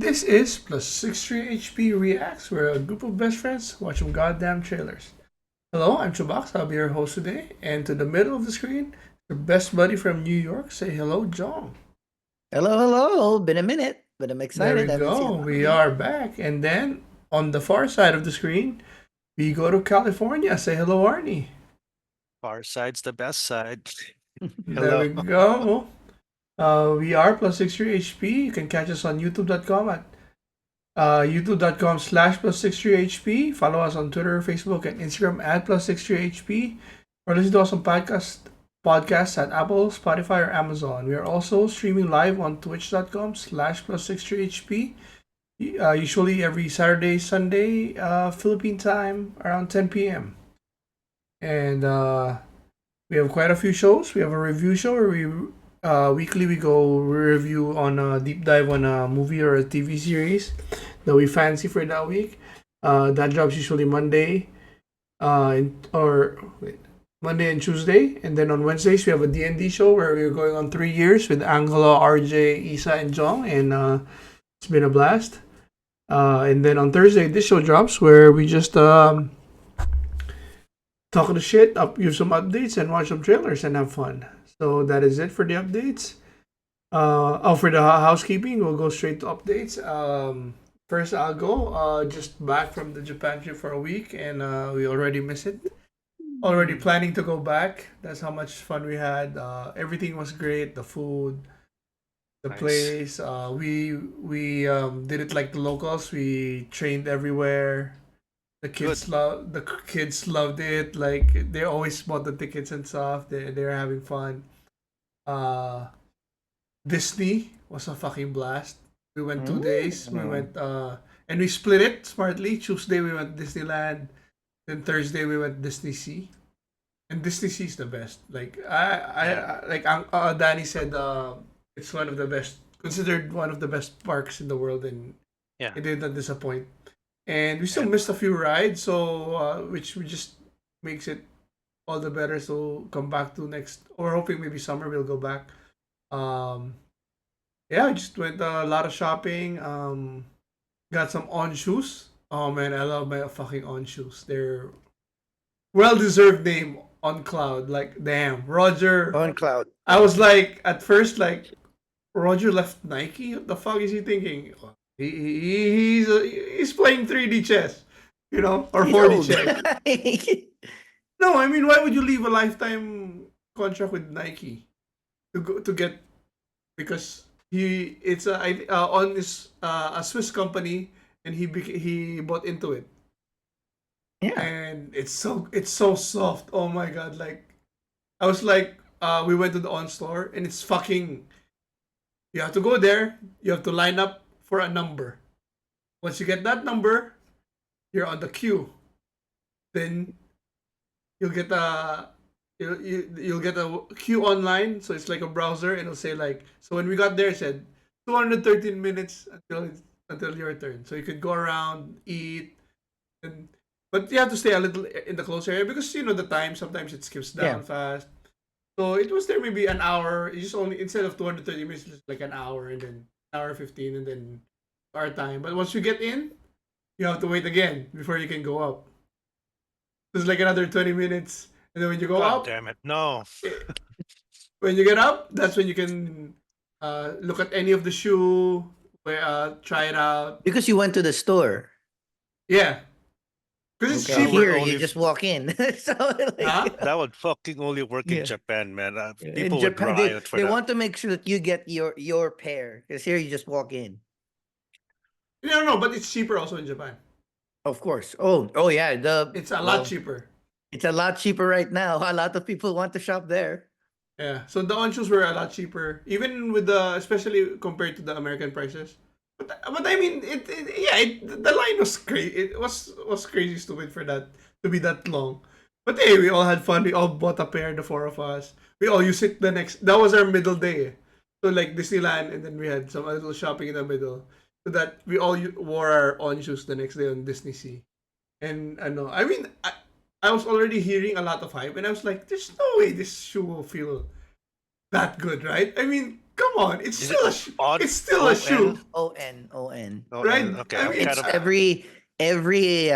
This is Plus 63 HP Reacts. We're a group of best friends watching goddamn trailers. Hello, I'm Chubax. I'll be your host today. And to the middle of the screen, your best buddy from New York. Say hello, Jong. Hello, hello. Been a minute, but I'm There we excited. I haven't seen go. We Arnie. are back. And then on the far side of the screen, we go to California. Say hello, Arnie. Far side's the best side. There Hello. we go. We are Plus 63 HP. You can catch us on youtube.com at youtube.com/plus 63HP. Follow us on Twitter, Facebook, and Instagram at plus 63HP. Or listen to us on podcasts at Apple, Spotify, or Amazon. We are also streaming live on twitch.com/plus 63HP. Usually every Saturday, Sunday, Philippine time around 10 p.m. And we have quite a few shows. We have a review show where weekly we go review on a deep dive on a movie or a TV series that we fancy for that week. That drops usually Monday, Monday and Tuesday, and then on Wednesdays we have a D&D show where we're going on 3 years with Angela, RJ, Isa, and Jong, and it's been a blast. And then on Thursday this show drops where we just talk the shit, give some updates, and watch some trailers and have fun. So that is it for the updates. For the housekeeping, we'll go straight to updates. First, I'll go. Just back from the Japan trip for a week, and we already miss it. Already planning to go back. That's how much fun we had. Everything was great. The food, the Nice. place. We did it like the locals. We trained everywhere. Good. The kids loved it. Like they always bought the tickets and stuff. They're having fun. Uh, Disney was a fucking blast. We went 2 days. We went and we split it smartly. Tuesday we went Disneyland. Then Thursday we went Disney Sea. And Disney Sea is the best. Like Danny said, it's one of the best, considered one of the best parks in the world, and Yeah. it did not disappoint. And we still And missed a few rides, so which we just makes it all the better. So come back to next, or hoping maybe summer we'll go back. Um, yeah, I just went a lot of shopping. Got some on shoes. Oh man, I love my fucking on shoes. They're well deserved name on cloud. Like damn, Roger. On cloud. I was like at first like Roger left Nike. What the fuck is he thinking? He's playing 3D chess, or He's 4D old. chess. No, I mean, why would you leave a lifetime contract with Nike to get, because it's on this a Swiss company, and he bought into it, Yeah. and it's so soft. Oh my god! Like I was like, we went to the on store, and it's fucking. You have to go there. You have to line up for a number. Once you get that number, you're on the queue. Then you'll get a you'll get a queue online. So it's like a browser, and it'll say like. So when we got there, it said 213 minutes until your turn. So you could go around, eat, and but you have to stay a little in the close area because the time sometimes it skips Yeah. down fast. So it was there maybe an hour. It's just only instead of 230 minutes, just like an hour, and then hour 15, and then our time. But once you get in, you have to wait again before you can go up. It's like another 20 minutes, and then when you go God up, damn it. No. when you get up, that's when you can look at any of the shoe, try it out. Because you went to the store. Yeah, because it's Okay. That would cheaper. Here, only you just walk in. So, Huh? that would fucking only work in yeah. Japan, man. In People would Japan, they, riot for they that. want to make sure that you get your pair. Because here, you just walk in. No, but it's cheaper also in Japan. Of course. Oh yeah. It's a lot cheaper. It's a lot cheaper right now. A lot of people want to shop there. Yeah, so the on shoes were a lot cheaper, even with especially compared to the American prices. But I mean, the line was crazy. It was crazy stupid for that to be that long. But hey, we all had fun. We all bought a pair, the four of us. We all used it the next. That was our middle day. So like Disneyland, and then we had some little shopping in the middle. So that we all wore our on shoes the next day on Disney Sea. And I know, I mean, I was already hearing a lot of hype, and I was like, "There's no way this shoe will feel that good, right?" I mean, come on, it's Is still it a shoe. on It's still a shoe, ON. Oh, right? and okay, I I'm mean, kind It's of every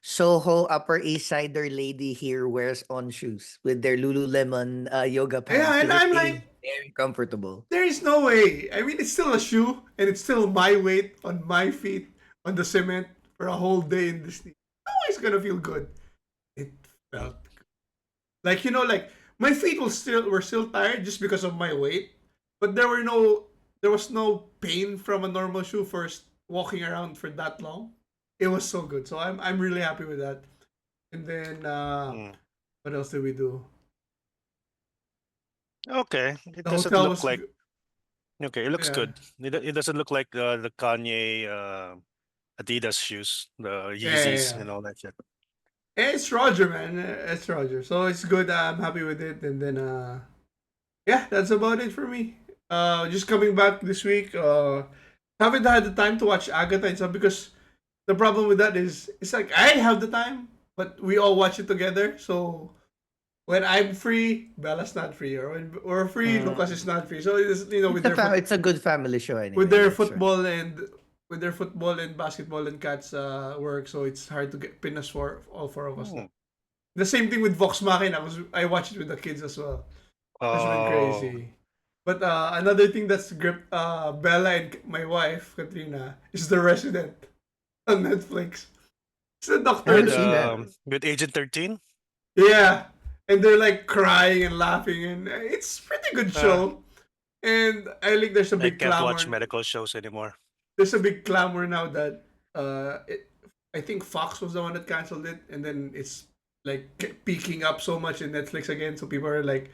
Soho Upper East Sider lady here wears on shoes with their Lululemon yoga pants yeah, and because I'm it is like, very comfortable. there is no way. I mean, it's still a shoe, and it's still my weight on my feet on the cement for a whole day in this thing. No way it's gonna feel good. It felt like, like my feet were still tired just because of my weight, but there was no pain from a normal shoe for walking around for that long. It was so good. So I'm really happy with that. And then mm, what else did we do? okay. It The doesn't hotel look was like okay. It looks yeah. good. It doesn't look like the Kanye Adidas shoes, the Yeah, yeah, Yeezys yeah. and all that shit. It's Roger, man. It's Roger. So it's good. I'm happy with it. And then yeah, that's about it for me. Just coming back this week. Haven't had the time to watch Agatha and stuff because the problem with that is it's like I have the time, but we all watch it together. So when I'm free, Bella's not free, or when we're free, Lucas Mm. is not free. So it's with It's a good family show with anyway. their That's true. football and with their football and basketball and cats work, so it's hard to get pin us for all four of us. Hmm. The same thing with Vox Machina. I watched it with the kids as well. It's been Oh, crazy. But another thing that's gripped Bella and my wife Katrina is The Resident on Netflix. It's the I doctor haven't with that seen that. Agent 13. yeah, and they're like crying and laughing, and it's pretty good Uh, show. And I think there's a I big can't watch clamor. medical shows anymore. There's a big clamor now that I think Fox was the one that canceled it, and then it's like peaking up so much in Netflix again. So people are like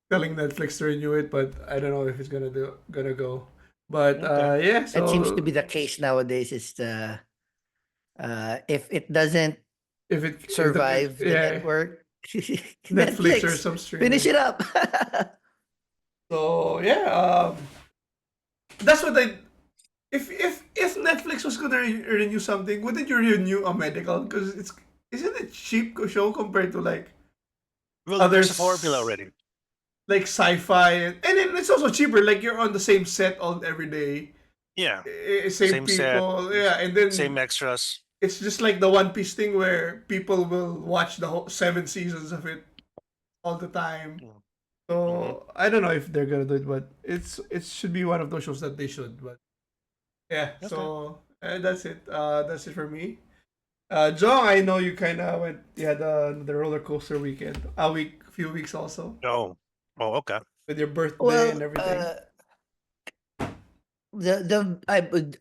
telling Netflix to renew it, but I don't know if it's gonna go. But Okay. yeah, That seems to be so the case nowadays. Is the if it doesn't if the survive the yeah network, Netflix or Netflix, some finish streaming. it up. So yeah, that's what I. If Netflix was gonna renew something, wouldn't you renew a medical? Because isn't it cheap show compared to like Well, there's a formula others already. like sci-fi and then it's also cheaper. Like you're on the same set all every day, Yeah, same same set, people, yeah, and then same extras. it's just like the One Piece thing where people will watch the whole 7 seasons of it all the time. Mm-hmm. So I don't know if they're gonna do it, but it should be one of those shows that they should. But yeah, Okay. so that's it. That's it for me. Jong, I know you kind of went. You had the roller coaster weekend, few weeks also Oh, oh, okay. with your birthday and Well, everything.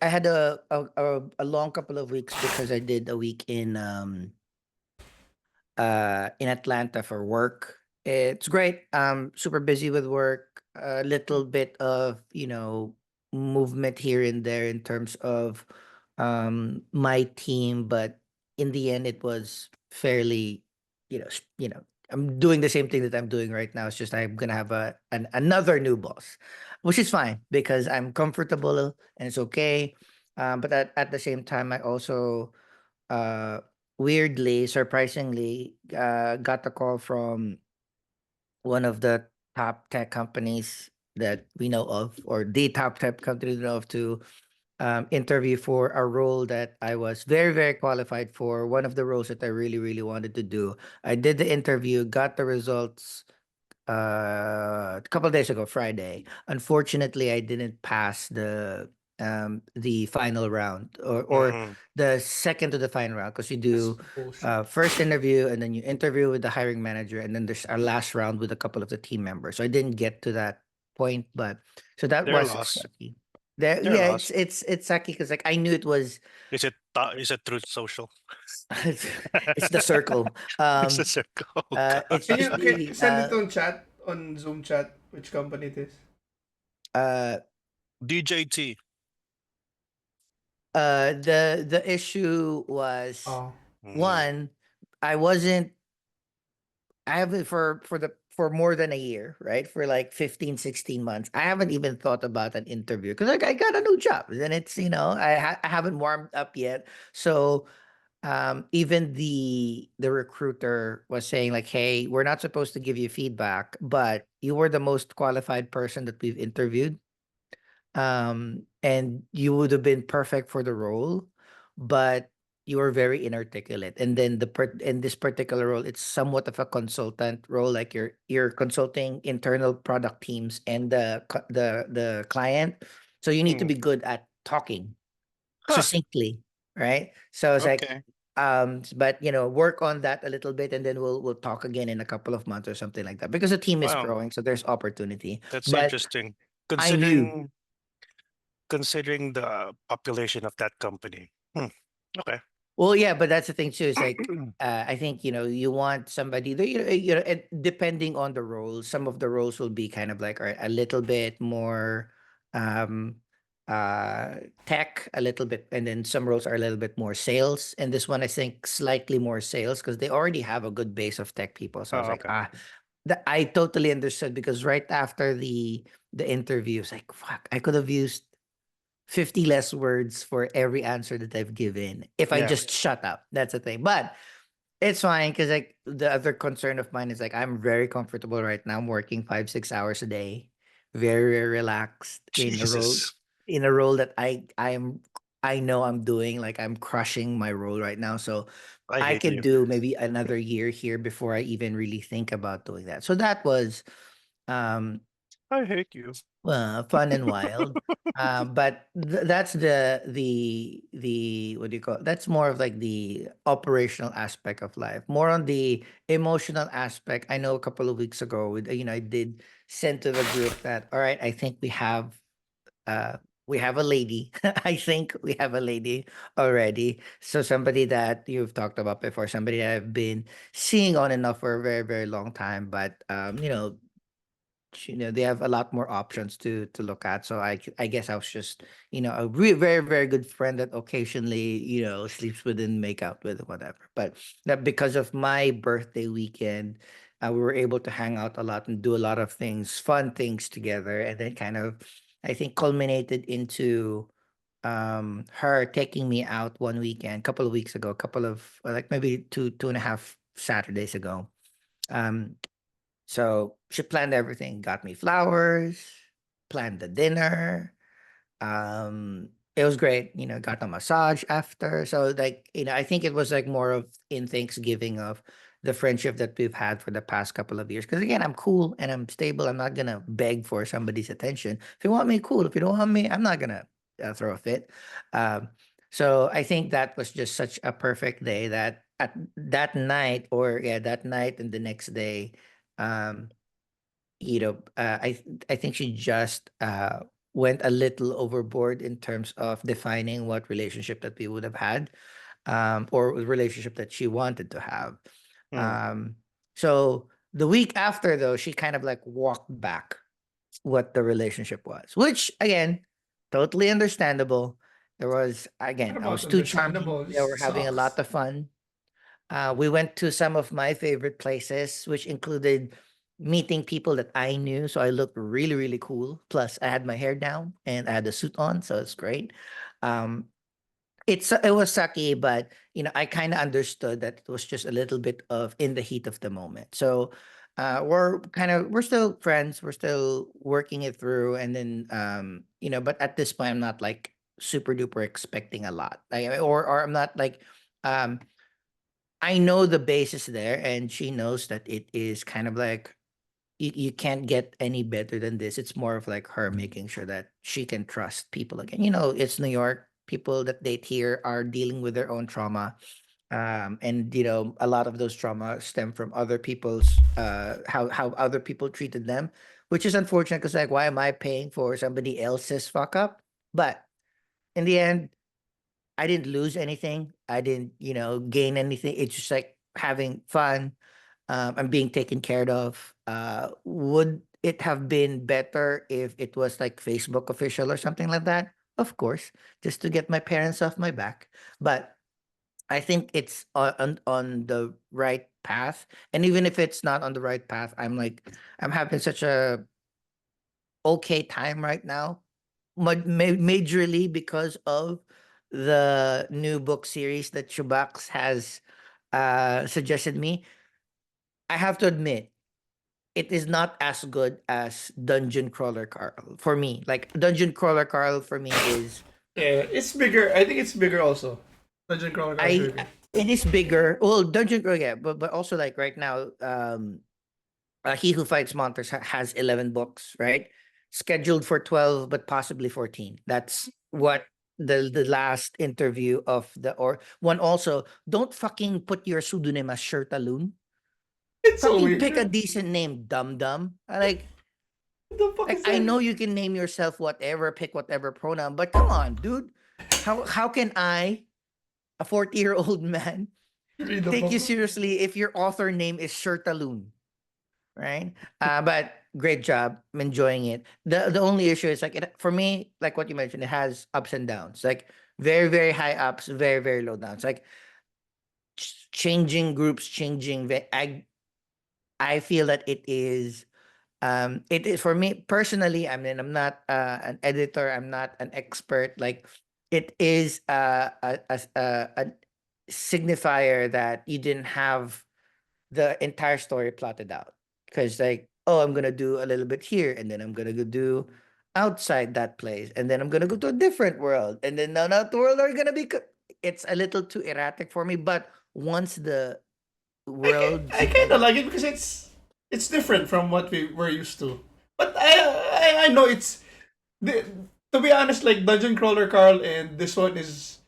I had a long couple of weeks because I did a week in Atlanta for work. It's great. Super busy with work. A little bit of movement here and there in terms of my team, but in the end, it was fairly, I'm doing the same thing that I'm doing right now. It's just I'm gonna have another new boss, which is fine because I'm comfortable and it's okay. But at the same time, I also uh weirdly, surprisingly, got a call from one of the top tech companies that we know of, or the top tech company we know of, to interview for a role that I was very, very qualified for. One of the roles that I really, really wanted to do. I did the interview, got the results a couple of days ago, Friday. Unfortunately, I didn't pass the final round, or Mm-hmm. the second to the final round, because you That's do bullshit. first interview and then you interview with the hiring manager, and then there's our last round with a couple of the team members. So I didn't get to that point, but so that They're was lost. sucky. There, They're yeah, lost. it's sucky because like I knew it was Is it Truth Social? it's, it's the circle. It's a circle. Oh It's Can God. you usually send it on chat on Zoom chat? Which company it is? uh DJT. the issue was, Oh, Mm-hmm. one, I wasn't I haven't for more than a year, right? For like 15, 16 months. I haven't even thought about an interview because like I got a new job and it's, I haven't warmed up yet. So even the recruiter was saying like, hey, we're not supposed to give you feedback, but you were the most qualified person that we've interviewed. and you would have been perfect for the role, but you were very inarticulate. And then in this particular role, it's somewhat of a consultant role, like you're consulting internal product teams and the client. So you need to Mm. be good at talking Huh. succinctly, right? So it's like, Okay. but work on that a little bit, and then we'll talk again in a couple of months or something like that, because the team is Wow. growing, so there's opportunity. That's But interesting. I knew. Considering the population of that company. Okay. Well, yeah, but that's the thing too. Is like, I think you want somebody that depending on the role. Some of the roles will be kind of like a little bit more um tech, a little bit, and then some roles are a little bit more sales. And this one, I think, slightly more sales, because they already have a good base of tech people. So I was Oh, like, okay. I totally understood, because right after the interview, it's like, fuck, I could have used 50 less words for every answer that I've given if I Yeah. just shut up. That's the thing. But it's fine, because like the other concern of mine is like I'm very comfortable right now. I'm working 5, 6 hours a day, very, very relaxed Jesus. in a role that I know I'm doing. Like I'm crushing my role right now. So I I hate could you. do maybe another year here before I even really think about doing that. So that was um I hate you. fun and wild. But that's the what do you call it? That's more of like the operational aspect of life. More on the emotional aspect. I know a couple of weeks ago, I did send to the group that, all right, I think uh we have a lady. I think we have a lady already. So somebody that you've talked about before, somebody that I've been seeing on and off for a very, very long time. But they have a lot more options to look at. So I guess I was just a very, very good friend that occasionally sleeps with and make out with, whatever. But that, because of my birthday weekend, we were able to hang out a lot and do a lot of things, fun things together. And then kind of, I think, culminated into her taking me out one weekend, couple of weeks ago, couple of like maybe 2.5 Saturdays ago. um so she planned everything, got me flowers, planned the dinner. It was great, got a massage after. So like, I think it was like more of in Thanksgiving of the friendship that we've had for the past couple of years. Because again, I'm cool and I'm stable. I'm not gonna beg for somebody's attention. If you want me, cool. If you don't want me, I'm not gonna throw a fit. Um, so I think that was just such a perfect day that at that night, or yeah, that night and the next day, um, I think she just went a little overboard in terms of defining what relationship that we would have had, or relationship that she wanted to have. Hmm. Um, so the week after, though, she kind of like walked back what the relationship was, which again, totally understandable. There was, What again, I about was too charming. understandable? It We're having a lot sucks. of fun. We went to some of my favorite places, which included meeting people that I knew. So I looked really, really cool. Plus, I had my hair down and I had a suit on, so it's great. Um, it was sucky, but I kind of understood that it was just a little bit of in the heat of the moment. So we're still friends. We're still working it through, and then but at this point, I'm not like super duper expecting a lot, like, or I'm not like um I know the base is there, and she knows that it is kind of like you can't get any better than this. It's more of like her making sure that she can trust people again. It's New York. People that date here are dealing with their own trauma. And a lot of those trauma stem from other people's how other people treated them, which is unfortunate, because like, why am I paying for somebody else's fuck up? But in the end, I didn't lose anything. I didn't, gain anything. It's just like having fun. I'm being taken care of. Would it have been better if it was like Facebook official or something like that? Of course, just to get my parents off my back. But I think it's on the right path. And even if it's not on the right path, I'm having such a okay time right now, majorly because of the new book series that Chubax has suggested me. I have to admit, it is not as good as Dungeon Crawler Carl for me. Like Dungeon Crawler Carl for me is Yeah, it's bigger. I think it's bigger also. Dungeon Crawler Card is I bigger. it is bigger. Well, Dungeon Crawler, yeah, but also like right now, He Who Fights Monsters has 11 books, right? Scheduled for 12, but possibly 14. That's what the last interview of the or one also. Don't fucking put your pseudonym as Shirtaloon. It's so Fucking weird. pick a decent name, dum dum. What the fuck Like is I that? know you can name yourself whatever, pick whatever pronoun, but come on, dude. How can I, a 40-year-old man, Read the take you book. seriously if your author name is Shirtaloon, right? But great job. I'm enjoying it. The only issue is like for me, like what you mentioned, it has ups and downs. Like very, very high ups, very, very low downs. Like changing groups, changing. I feel that it is for me personally. I mean, I'm not an editor. I'm not an expert. Like it is a signifier that you didn't have the entire story plotted out, because like, oh, I'm gonna do a little bit here, and then I'm gonna go do outside that place, and then I'm gonna go to a different world, and then now the world are gonna be it's a little too erratic for me. But once the worlds I kind of like it because it's different from what we were used to. But I know it's the, to be honest, like Dungeon Crawler Carl and this one is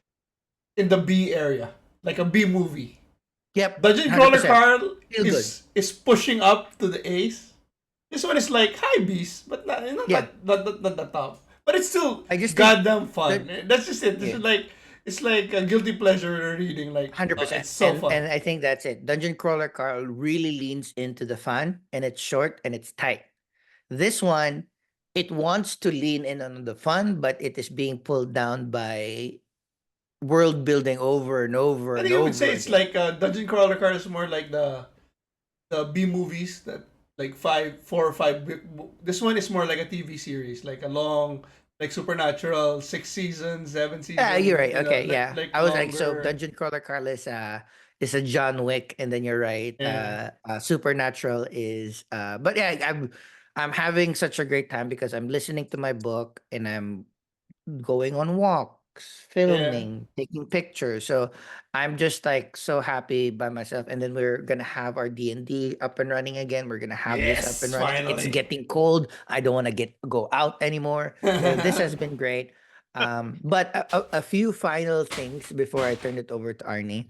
in the B area, like a B movie. yep, Dungeon Crawler 100% Carl feel good. is pushing up to the A's. This one is like high B's, but Yeah, not the top. But it's still I just think goddamn fun. that That's just it. This yeah. is like it's like a guilty pleasure reading. Like 100%. it's so fun. And I think that's it. Dungeon Crawler Carl really leans into the fun, and it's short and it's tight. This one, it wants to lean in on the fun, but it is being pulled down by world building over and over I and think you would over say it's again. like Dungeon Crawler Carl is more like the B movies that like 4 or 5. This one is more like a TV series, like a long, like Supernatural, 6 seasons, seven Yeah, you're seasons. right. Okay, yeah. Like I was like, so longer. Dungeon Crawler Carl is a John Wick, and then you're right. Yeah. Supernatural is but yeah, I'm having such a great time because I'm listening to my book, and I'm going on walks, Yeah. filming, taking pictures. So I'm just like so happy by myself. And then we're gonna have our D&D up and running again. We're gonna have this up and Yes, running. It's finally. getting cold. I don't want to go out anymore. So this has been great. But a few final things before I turn it over to Arnie.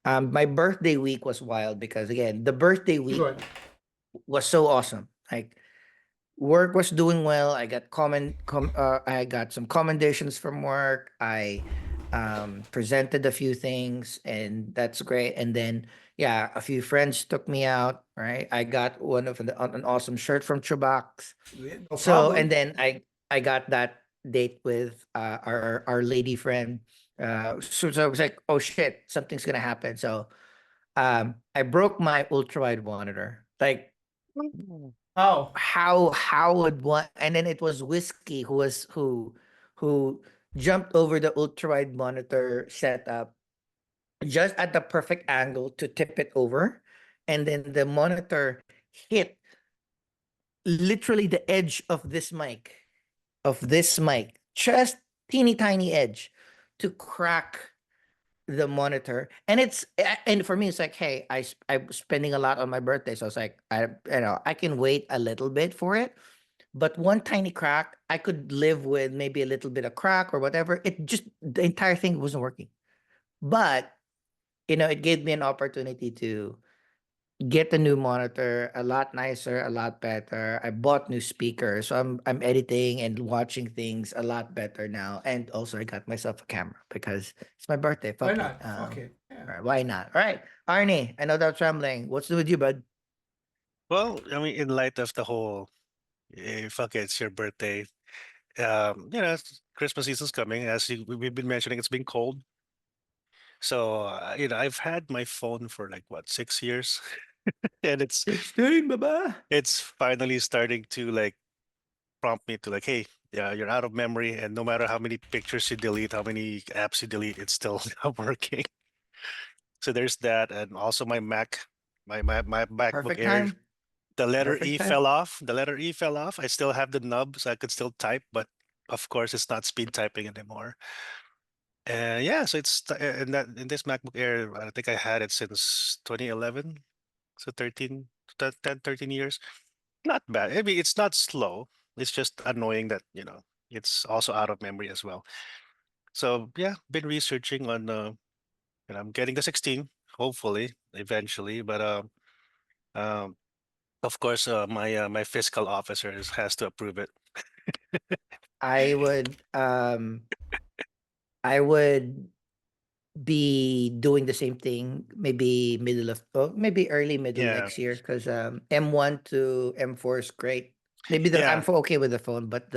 My birthday week was wild because again, the birthday Go week ahead. was so awesome. Like work was doing well. I got some commendations from work. I presented a few things, and that's great. And then yeah, a few friends took me out, right? I got an awesome shirt from Chubax. Yeah, no So and problem. then I got that date with our lady friend. So I was like, oh shit, something's gonna happen. So I broke my ultra wide monitor. Like How? how would one, and then it was Whiskey who jumped over the ultra wide monitor setup just at the perfect angle to tip it over, and then the monitor hit literally the edge of this mic, just teeny tiny edge, to crack the monitor. And and for me it's like, hey, I'm spending a lot on my birthday, so it's like I can wait a little bit for it. But one tiny crack, I could live with maybe a little bit of crack or whatever. It just, the entire thing wasn't working. But, it gave me an opportunity to get a new monitor, a lot nicer, a lot better. I bought new speakers. So I'm editing and watching things a lot better now. And also I got myself a camera because it's my birthday. Why Fuck it. not? Fuck it. Yeah. All right, why not? All right. Arnie, I know that's rambling. What's new with you, bud? Well, I mean, in light of the whole, fuck it, it's your birthday. Christmas season's coming. As we've been mentioning, it's been cold. So, I've had my phone for like what, 6 years, and 16, baba. it's finally starting to like prompt me to like, hey, yeah, you're out of memory, and no matter how many pictures you delete, how many apps you delete, it's still not working. So there's that, and also my MacBook Perfect Air time. The letter Perfect E time. fell off. The letter E fell off. I still have the nub, so I could still type, but of course, it's not speed typing anymore. Yeah, so in this MacBook Air, I think I had it since 2011, so 10, 13 years. Not bad. I mean, it's not slow. It's just annoying that, it's also out of memory as well. So yeah, been researching on and I'm getting the 16, hopefully, eventually. But um of course my fiscal officer has to approve it. I would I would be doing the same thing maybe maybe early middle Yeah. next year because M1 to M4 is great. Maybe the Yeah. M4 okay with the phone, but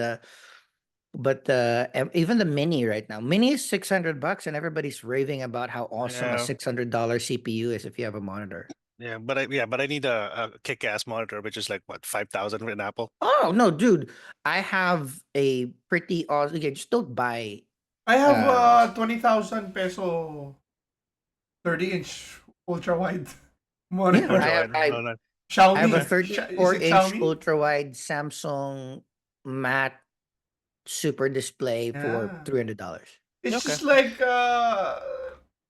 even the mini right now, mini is $600 and everybody's raving about how awesome a Yeah. $600 CPU is if you have a monitor. But I need a kick-ass monitor, which is like what, 5,000 in Apple. Oh no, dude. I have a pretty awesome. Okay, just don't buy I have um 20,000 peso 30-inch ultra wide yeah, monitor. Ultra wide. Oh, no. I have a Xiaomi. Is 34 it inch Xiaomi? ultra wide Samsung matte super display for Yeah. $300. It's Okay. just like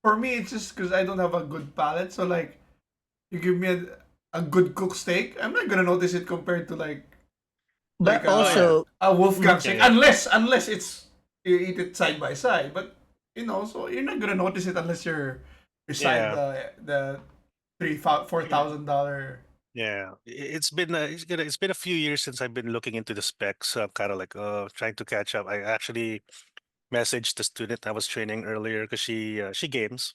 for me it's just because I don't have a good palate. So like you give me a good cooked steak, I'm not gonna notice it compared to like But Oh yeah. also, a Wolfgang Yeah, steak. yeah. Unless it's you eat it side by side. But so you're not gonna notice it unless you're beside Yeah. the $4,000. Yeah, it's been a few years since I've been looking into the specs. So I'm kind of like trying to catch up. I actually messaged the student I was training earlier because she games.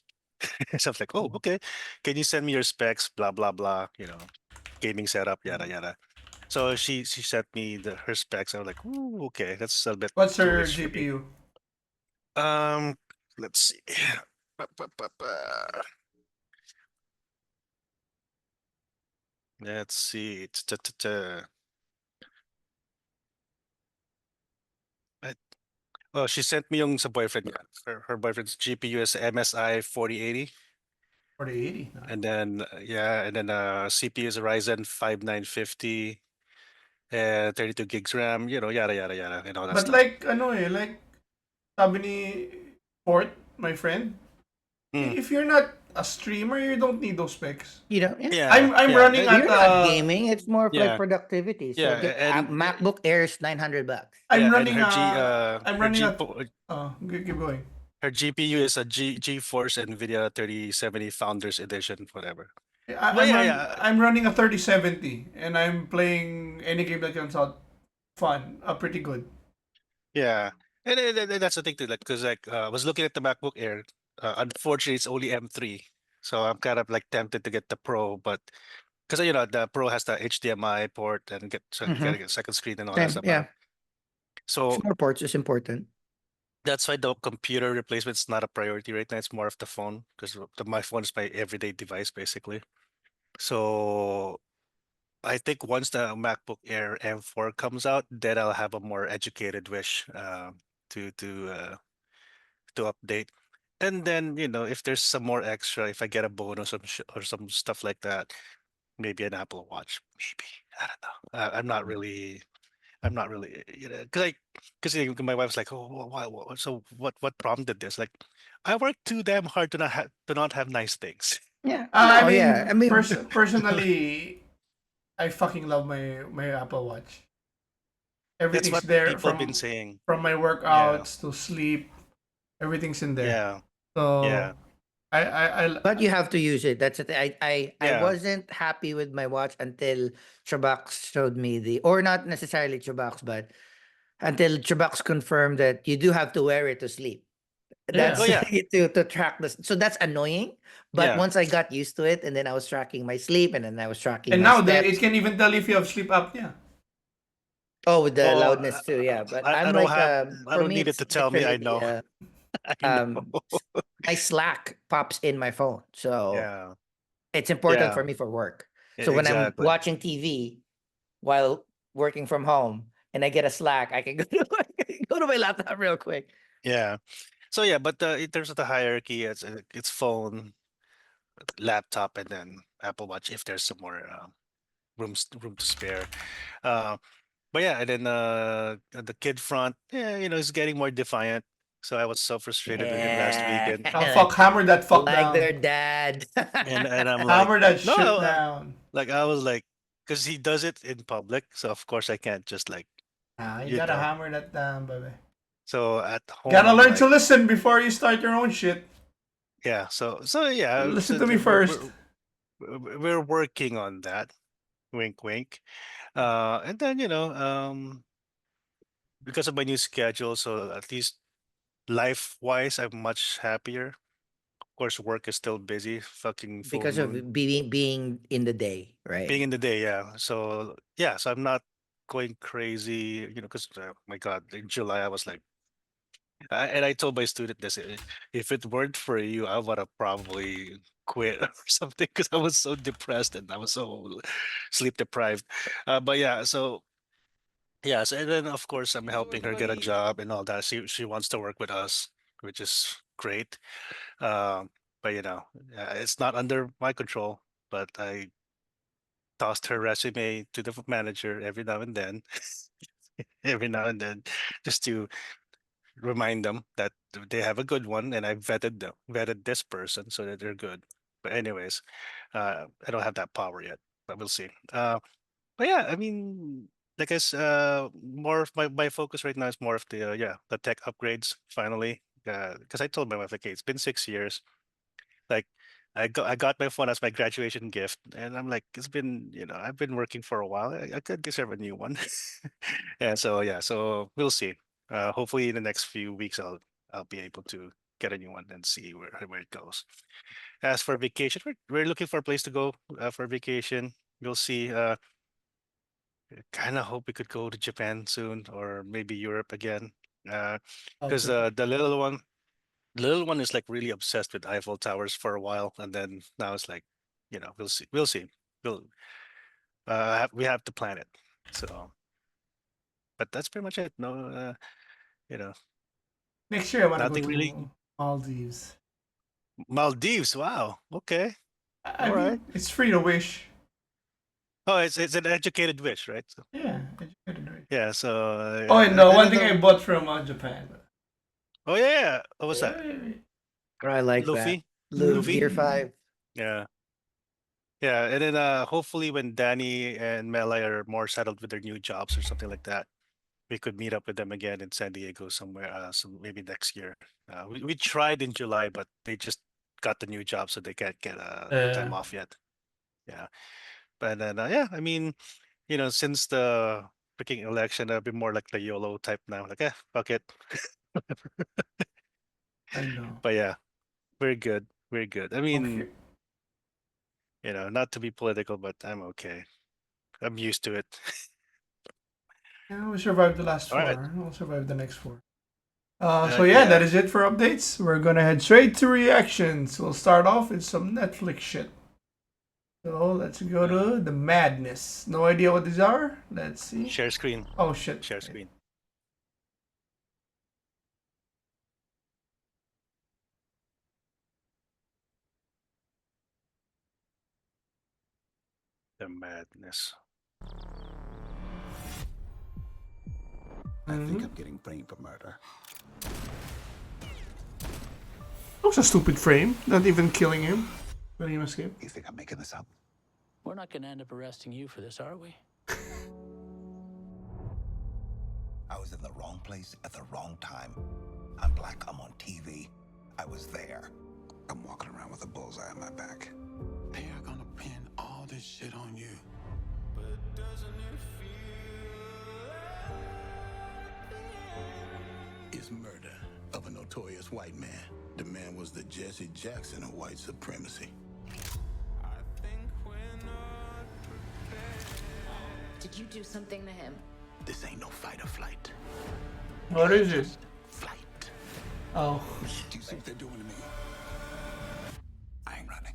So I was like, oh, okay, can you send me your specs? Blah blah blah. Gaming setup, yada yada. So she sent me her specs. I was like, ooh, okay, that's a bit What's too her rich for me. GPU? Um, let's see. Ba, ba, ba, ba. Let's see. Oh, she sent me yung sa boyfriend niya. Her boyfriend's GPU is MSI 4080. 4080. And then, CPU is a Ryzen 5950, 32 gigs RAM, yada, yada, yada, and all that But stuff. like like sabi ni Fort, my friend, Mm. if you're not a streamer, you don't need those specs. yeah. I'm Yeah, running at You're not gaming. It's more of like yeah, productivity. So yeah, get a and MacBook Air is $900. I'm yeah, and running I'm her running at keep going. her GPU is a GeForce NVIDIA 3070 Founders Edition, whatever. But yeah, I'm running a 3070 and I'm playing any game that comes out fun, pretty good. yeah, and that's the thing too, like, because I was looking at the MacBook Air. Unfortunately, it's only M3, so I'm kind of like tempted to get the Pro, but because the Pro has the HDMI port and so you Mm-hmm. gotta get second screen and all that Same, stuff. yeah. So More ports is important. that's why the computer replacement's not a priority right now. It's more of the phone because my phone is my everyday device basically. So I think once the MacBook Air M4 comes out, then I'll have a more educated wish to to uh, to update. And then, if there's some more extra, if I get a bonus or some stuff like that, maybe an Apple Watch, maybe. I don't know. I'm not really, because my wife's like, oh, so what prompted this? Like, I worked too damn hard to not have nice things. Yeah. I No, yeah. I mean, mean, personally, I fucking love my Apple Watch. That's Everything's what there people been saying. from my Yeah, workouts to sleep. Everything's in there. yeah, So yeah, but you have to use it. That's it. I yeah, wasn't happy with my watch until Chubax showed me or not necessarily Chubax, but until Chubax confirmed that you do have to wear it to sleep. oh yeah. That's yeah, to track this. So that's annoying. But yeah, once I got used to it, and then I was tracking my sleep, and then I was tracking And my now it steps. can even tell if you have sleep apnea. Oh, with the oh, loudness too, yeah. But I I'm don't like, have, I for don't me, need it it's to tell me. I literally know. I um, know. my Slack pops in my phone, so Yeah, it's important yeah, for me for work. So when I'm exactly. watching TV while working from home, and I get a Slack, I can I can go to my laptop real quick. Yeah. So yeah, but in terms of the hierarchy, it's phone, laptop, and then Apple Watch if there's some more. room to spare. But yeah, and then the kid front, yeah, he's getting more defiant. So I was so frustrated with him last Yeah. weekend, Oh fuck, hammer that fuck Like down. their dad. and I'm like, Hammer that no, shit down. like I was like, because he does it in public, so of course I can't just like, Ah, you you gotta know. hammer that down, baby. So at home, Gotta I'm learn to like, listen before you start your own shit. yeah. So yeah, Listen so to me first. we're working on that. Wink, wink. And then because of my new schedule, so at least life wise, I'm much happier. Of course, work is still busy, fucking full Because of moon, being in the day, right? being in the day. Yeah. So, yeah, so I'm not going crazy, because my God, in July, I was like, and I told my student this, if it weren't for you, I would have probably quit or something because I was so depressed and I was so sleep deprived. But yeah, so yes, and then of course I'm helping her get a job and all that. She wants to work with us, which is great. But it's not under my control. But I tossed her resume to the manager every now and then, every now and then, just to remind them that they have a good one, and I vetted this person so that they're good. But anyways, I don't have that power yet, but we'll see. But yeah, I mean, like more of my focus right now is more of the tech upgrades finally. Because I told my wife, okay, it's been 6 years. Like I got my phone as my graduation gift, and I'm like, it's been I've been working for a while. I could deserve a new one. And so yeah, so we'll see. Hopefully in the next few weeks I'll be able to get a new one and see where it goes. As for vacation, we're looking for a place to go for vacation. We'll see. Kind of hope we could go to Japan soon or maybe Europe again. Because Okay. the little one is like really obsessed with Eiffel Towers for a while, and then now it's like, we'll see, we'll see, we'll we have to plan it. So, but that's pretty much it. No, you know, Next year I wanna go nothing really. to Maldives. Maldives. Wow. Okay. I All right. mean, it's free to wish. Oh, it's an educated wish, right? So, Yeah, educated wish. yeah. So Oh, and I one don't thing I know. bought from Japan. Oh yeah, yeah. What was that? Yeah, I like that. Luffy. Gear Luffy. 5. Yeah. Yeah, and then hopefully when Danny and Melai are more settled with their new jobs or something like that, we could meet up with them again in San Diego somewhere, maybe next year. We tried in July, but they just got the new job, so they can't get time off yet. Yeah, but then yeah, I mean, since the freaking election, I've been more like the YOLO type now. Like, fuck it. I know. But yeah, we're good. We're good. I mean, Okay. not to be political, but I'm okay. I'm used to it. Yeah, we survived the last All right. four. We'll survive the next four. So yeah, Yeah. that is it for updates. We're gonna head straight to reactions. We'll start off with some Netflix shit. So let's go to the madness. No idea what these are. Let's see. Share screen. Oh shit. Share screen. The madness. I think I'm getting framed for murder. That was a stupid frame. Not even killing him. Letting him escape. You think I'm making this up? We're not going to end up arresting you for this, are we? I was in the wrong place at the wrong time. I'm black, I'm on TV. I was there. I'm walking around with a bullseye on my back. They are gonna pin all this shit on you. But doesn't it feel It's murder of a notorious white man. The man was the Jesse Jackson of white supremacy. I think we're not prepared. Did you do something to him? This ain't no fight or flight. What is it? Flight. Oh. Do you see what they're doing to me? I ain't running.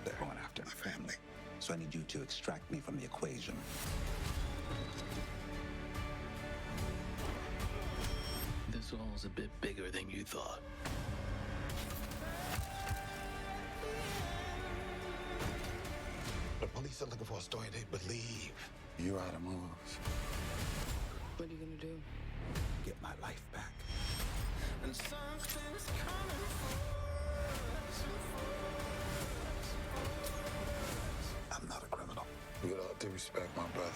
They're going after my family. So I need you to extract me from the equation. This all's a bit bigger than you thought. The police are looking for a story they believe. You out of moves. What are you gonna do? Get my life back. And something's coming I'm not a criminal. With all due respect, my brother,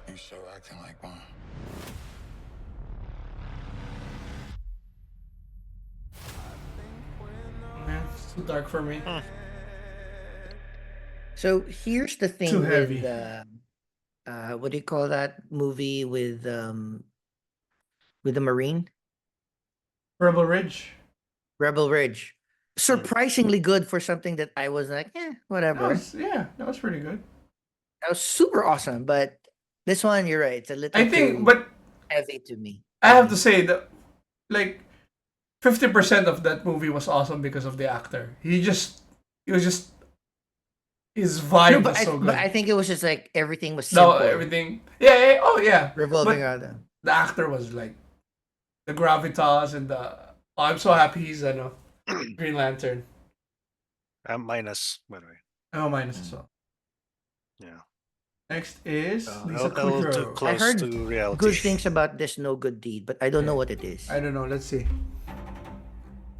you sure acting like one. Man, it's too dark for me. So here's the thing Too with heavy. what do you call that movie with the Marine? Rebel Ridge. Rebel Ridge. Surprisingly good for something that I was like, whatever. That was pretty good. That was super awesome, but this one, you're right, it's a little I think, too but heavy to me. I have to say that, like, 50% of that movie was awesome because of the actor. His vibe No, but was so good. but I think it was just like everything was No, simple, everything. Yeah, oh yeah. revolving But around them. the actor was like the gravitas and the. Oh, I'm so happy he's Green Lantern. I'm minus, by the way. Oh, minus as well. Yeah. Next is Lisa A little too Kudrow. close heard to reality. Good things about this no good deed, but I don't know what it is. I don't know. Let's see.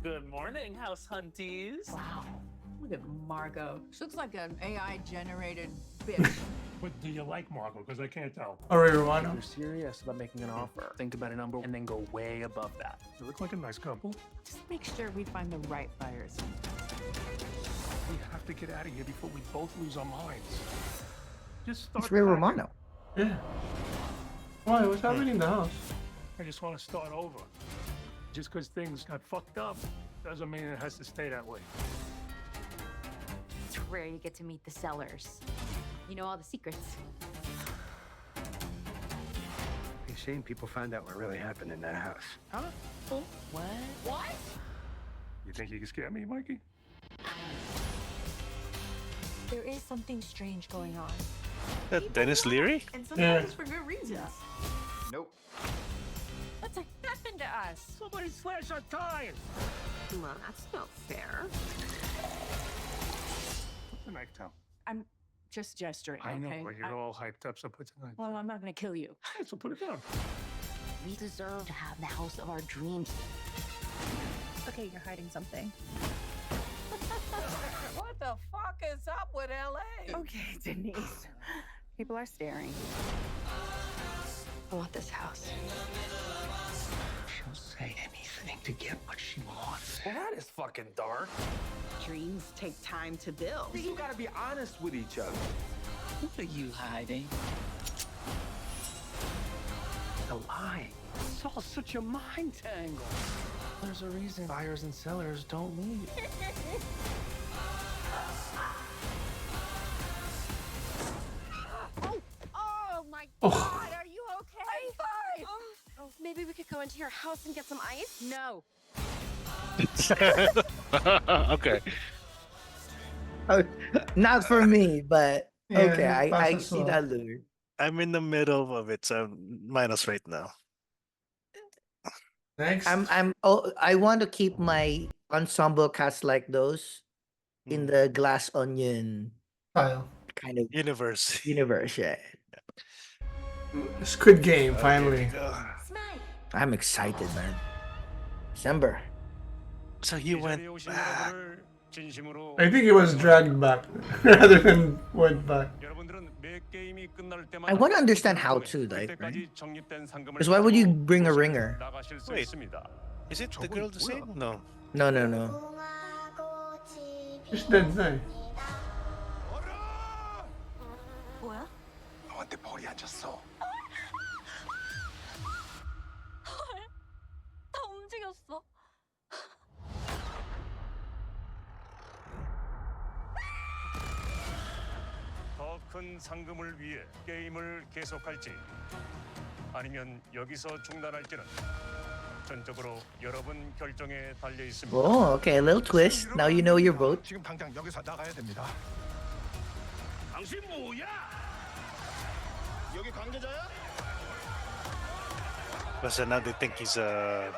Good morning, house hunties. Wow. Look at Margot. She looks like an AI generated bitch. But do you like Margot? Because I can't tell. Ori If Romano. you're serious about making an offer, think about a number and then go way above that. They look like a nice couple. Just make sure we find the right buyers. We have to get out of here before we both lose our minds. Just start. It's Ray packing. Romano. Yeah. Why? What's happening in the house? I just want to start over. Just because things got fucked up doesn't mean it has to stay that way. It's rare you get to meet the sellers. You know all the secrets. Be a shame people find out what really happened in that house. Huh? What? What? You think you can scare me, Mikey? There is something strange going on. That Dennis Leary? And sometimes for good reasons. Nope. What's happened to us? Somebody slash our tires. Well, that's not fair. Put the knife down. I'm just gesturing, I know, okay? but you're all hyped up, so put the knife. Well, I'm not gonna kill you. So put it down. We deserve to have the house of our dreams. Okay, you're hiding something. What the fuck is up with LA? Okay, Denise. People are staring. I want this house. She'll say anything to get what she wants. Well, that is fucking dark. Dreams take time to build. You gotta be honest with each other. What are you hiding? The lie. It's all such a mind tangle. There's a reason buyers and sellers don't meet. Oh my god, are you okay? I'm fine. Oh, maybe we could go into your house and get some ice? No. Okay. Oh, not for me, but Yeah, okay, pass I as see well. that lure. I'm in the middle of it, so I'm minus right now. Next. I want to keep my ensemble cast like those in the glass onion Style. kind of Universe. universe. Yeah, Squid Game, finally. I'm excited, man. December. So he went back. I think it was dragged back rather than went back. I want to understand how to, like, because why would you bring a ringer? Wait, is it the girl the same? No. No. Just dead now. 뭐야? 너한테 벌이 앉았어. 다 움직였어. 더 큰 상금을 위해 게임을 계속할지 아니면 여기서 중단할지는 전적으로 여러분 결정에 달려 있습니다. Oh, okay, a little twist. Now you know your vote. 지금 당장 여기서 나가야 됩니다. 당신 뭐야? 여기 관계자야? But so now they think he's 해놨어요.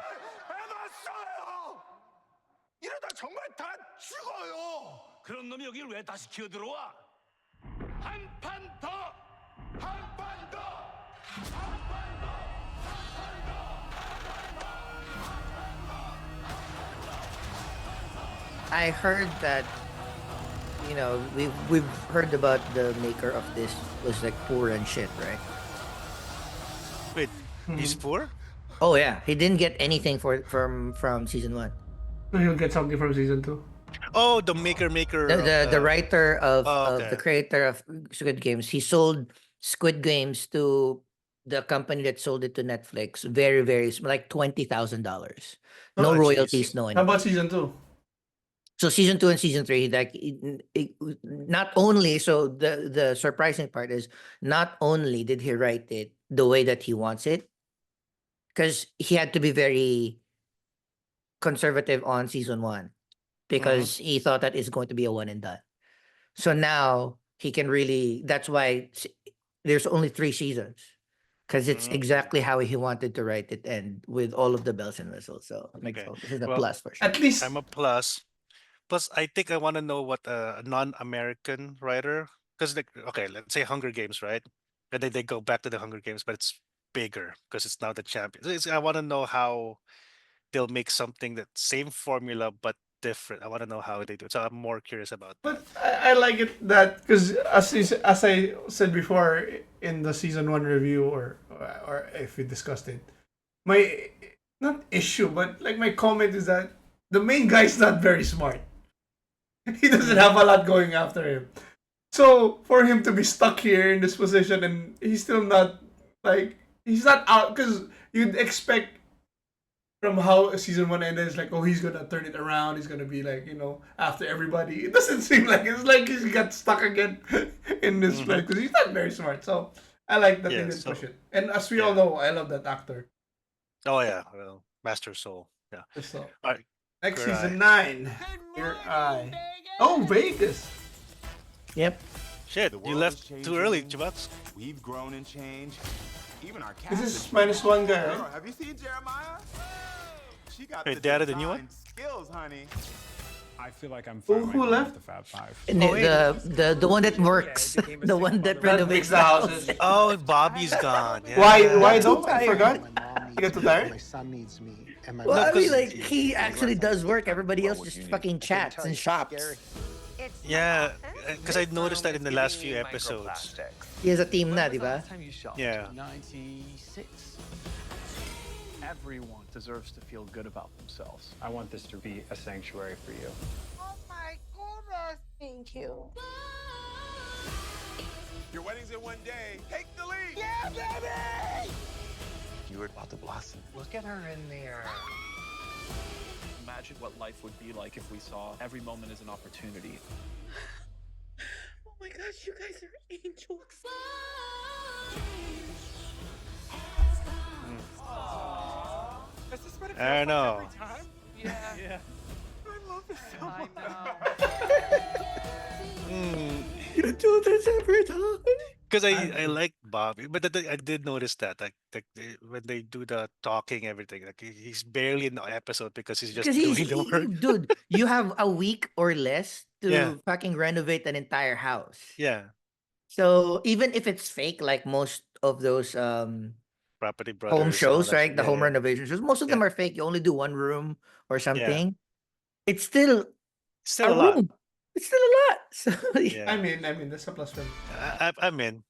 이러다 정말 다 죽어요. 그런 놈이 여길 왜 다시 기어 들어와? 한 판 더, 한 판 더, 한 판 더. I heard that we've heard about the maker of this was like poor and shit, right? Wait, he's poor? Oh yeah, he didn't get anything from season 1. He'll get something from season 2. Oh, the maker. The writer of okay. the creator of Squid Games, he sold Squid Games to the company that sold it to Netflix. Very, very like $20,000. No Oh, royalties, jeez. no How anything. about season 2? So season 2 and season 3, like not only, so the surprising part is not only did he write it the way that he wants it, because he had to be very conservative on season 1 because he thought that it's going to be a one and done. So now he can really. That's why there's only 3 seasons, because it's exactly how he wanted to write it and with all of the bells and whistles. So Okay. this is a Well, plus for sure. At least I'm a plus. Plus, I think I want to know what a non-American writer, because like, okay, let's say Hunger Games, right? And then they go back to the Hunger Games, but it's bigger because it's now the champion. I want to know how they'll make something that same formula but different. I want to know how they do it. So I'm more curious about that. But I like it that because as I said before in the season 1 review or if we discussed it, my not issue but like my comment is that the main guy's not very smart. He doesn't have a lot going after him. So for him to be stuck here in this position and he's still not like he's not out because you'd expect from how season 1 ended, it's like, oh, he's gonna turn it around. He's gonna be like, after everybody. It doesn't seem like it's like he got stuck again in this place because he's not very smart. So I like that they didn't push it. And as we all know, I love that actor. Oh yeah, well, Master Soul. Yeah. So All right. next Queer season Eye. 9, Queer Eye. Oh, Vegas. Yep. Shit, you left too early, Chubax. We've grown and changed. Even our This cast is -1 guy, Girl, right? have you seen Jeremiah? She got Wait, the they added a new one? design skills, honey. I feel like I'm Who left? the Fab Five. And the one that works, the one that renovates the houses. Oh, Bobby's gone. Yeah. Why though? I forgot. You got too tired? My son needs me. And my Well, I wife mean, needs like me. he actually does work. Everybody else just fucking chats and shops. Yeah, because I noticed that in the last few episodes. He has a team na, di ba? Yeah. 96. Everyone deserves to feel good about themselves. I want this to be a sanctuary for you. Oh my goodness. Thank you. Your wedding's in one day. Take the lead. Yeah, baby! You were about to blossom. Look at her in there. Imagine what life would be like if we saw every moment as an opportunity. Oh my gosh, you guys are angels. Is this what it I feels know. like every time? Yeah. I love this so much. You do this every time. Because I like Bobby, but I did notice that when they do the talking, everything, like he's barely in the episode because he's just doing the work. Dude, you have a week or less to Yeah. fucking renovate an entire house. Yeah, So even if it's fake, like most of those Property Brothers. home and all shows, that right? shit. The Yeah, home yeah. renovation shows, most of them are fake. You only do one room or something. It's Still a a lot. room. It's still a lot. So Yeah, I mean, that's a plus for me. I'm in.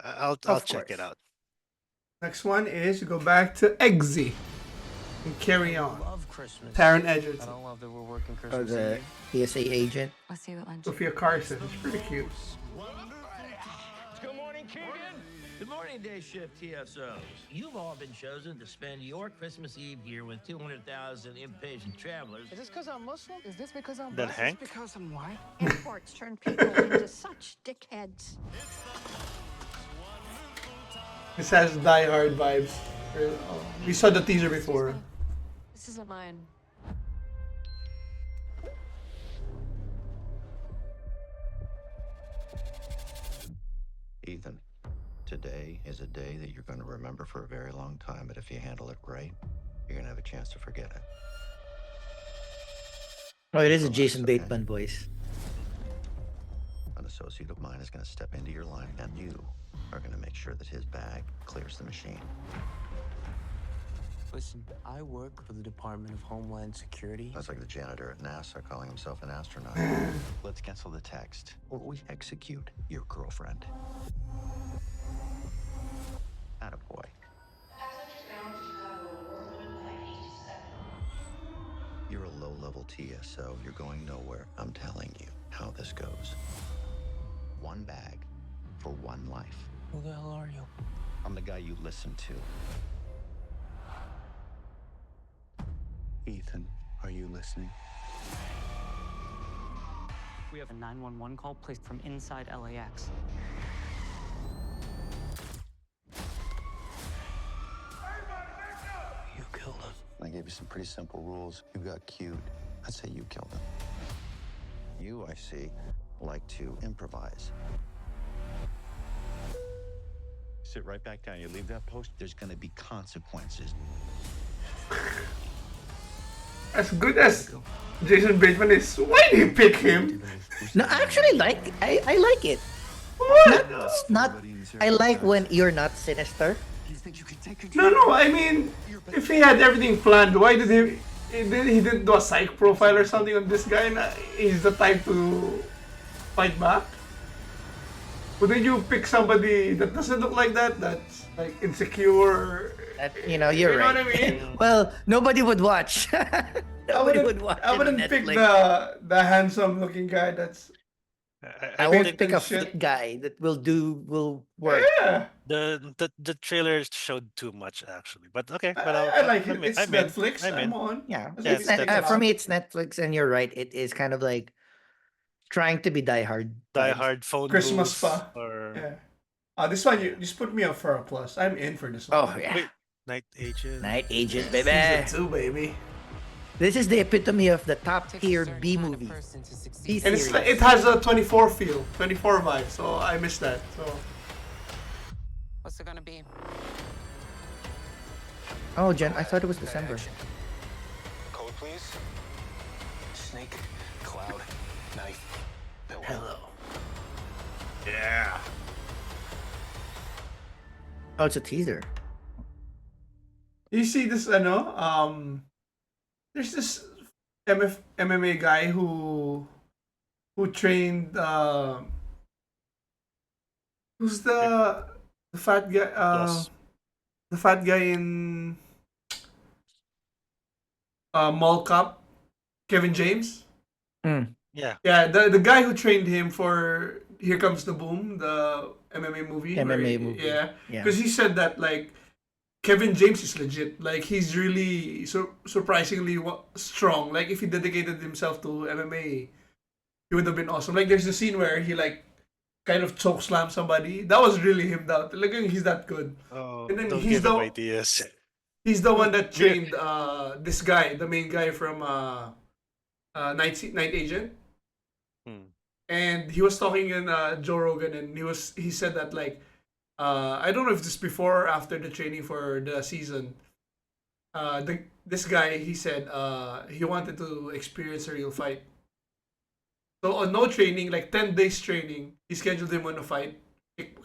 I'll Of check it course. out. Next one is you go back to Eggsy and Carry On. Love Christmas. Taron I Egerton. don't love that we're working or Christmas the Eve. PSA agent. Let's see what lunch. Sophia Carson. It's pretty cute. Good morning, Keegan. Good morning, day shift TSOs. You've all been chosen to spend your Christmas Eve here with 200,000 impatient travelers. Is this because I'm Muslim? Is this because I'm That Hank? because I'm white? Imports turn people into such dickheads. This has Die Hard vibes. We saw the teaser before. This isn't mine. Ethan, today is a day that you're going to remember for a very long time, but if you handle it right, you're going to have a chance to forget it. Oh, it is a Jason Bateman voice. An associate of mine is going to step into your line, and you are going to make sure that his bag clears the machine. Listen, I work for the Department of Homeland Security. That's like the janitor at NASA calling himself an astronaut. Let's cancel the text, or we execute your girlfriend. Attaboy. You're a low-level TSO. You're going nowhere. I'm telling you how this goes. One bag for one life. Who the hell are you? I'm the guy you listen to. Ethan, are you listening? We have a 911 call placed from inside LAX. You killed him. I gave you some pretty simple rules. You got cute. I'd say you killed him. You, I see, like to improvise. Sit right back down. You leave that post, there's going to be consequences. As good as Jason Bateman is, why did he pick him? No, I actually like. I like it. What? Not. I like when you're not sinister. No, I mean, if he had everything planned, why did he didn't do a psych profile or something on this guy? And he's the type to fight back. Wouldn't you pick somebody that doesn't look like that? That's like insecure. You know, you're right. Know what I mean? Well, nobody would watch. Nobody would watch. I wouldn't pick the handsome looking guy. That's. I won't pick a fit guy that will work. Yeah. The trailer showed too much actually, but okay. But I like it. It's I'm in. Netflix. I'm on. Yeah, It's for me it's Netflix, and you're right. It is kind of like trying to be Die Hard. Die Hard phone Christmas booth spa. or This one you just put me up for a plus. I'm in for this one. Oh yeah. Wait, Night Agent. Night Agent, baby. Season 2, baby. This is the epitome of the top tier B movie. And it's like, it has a 24 feel, 24 vibe. So I miss that. So. What's it gonna be? Oh, Jen, I thought it was December. Code, please. Snake, cloud, knife, pillow. Hello. Yeah. Oh, it's a teaser. You see this, there's this MMA guy who trained, who's the fat guy, Yes. the fat guy in Mall Cop, Kevin James. Yeah. Yeah, the guy who trained him for Here Comes the Boom, the MMA movie. MMA movie. Yeah, Yeah. because he said that like Kevin James is legit. Like he's really surprisingly strong. Like if he dedicated himself to MMA, he would have been awesome. Like there's a scene where he like kind of choke slam somebody. That was really him. That like he's that good. Oh, And then don't he's give him the- ideas. He's the one that trained this guy, the main guy from Night Agent. And he was talking in Joe Rogan, and he said that like I don't know if this before or after the training for the season. This guy, he said he wanted to experience a real fight. So on no training, like 10 days training, he scheduled him on a fight.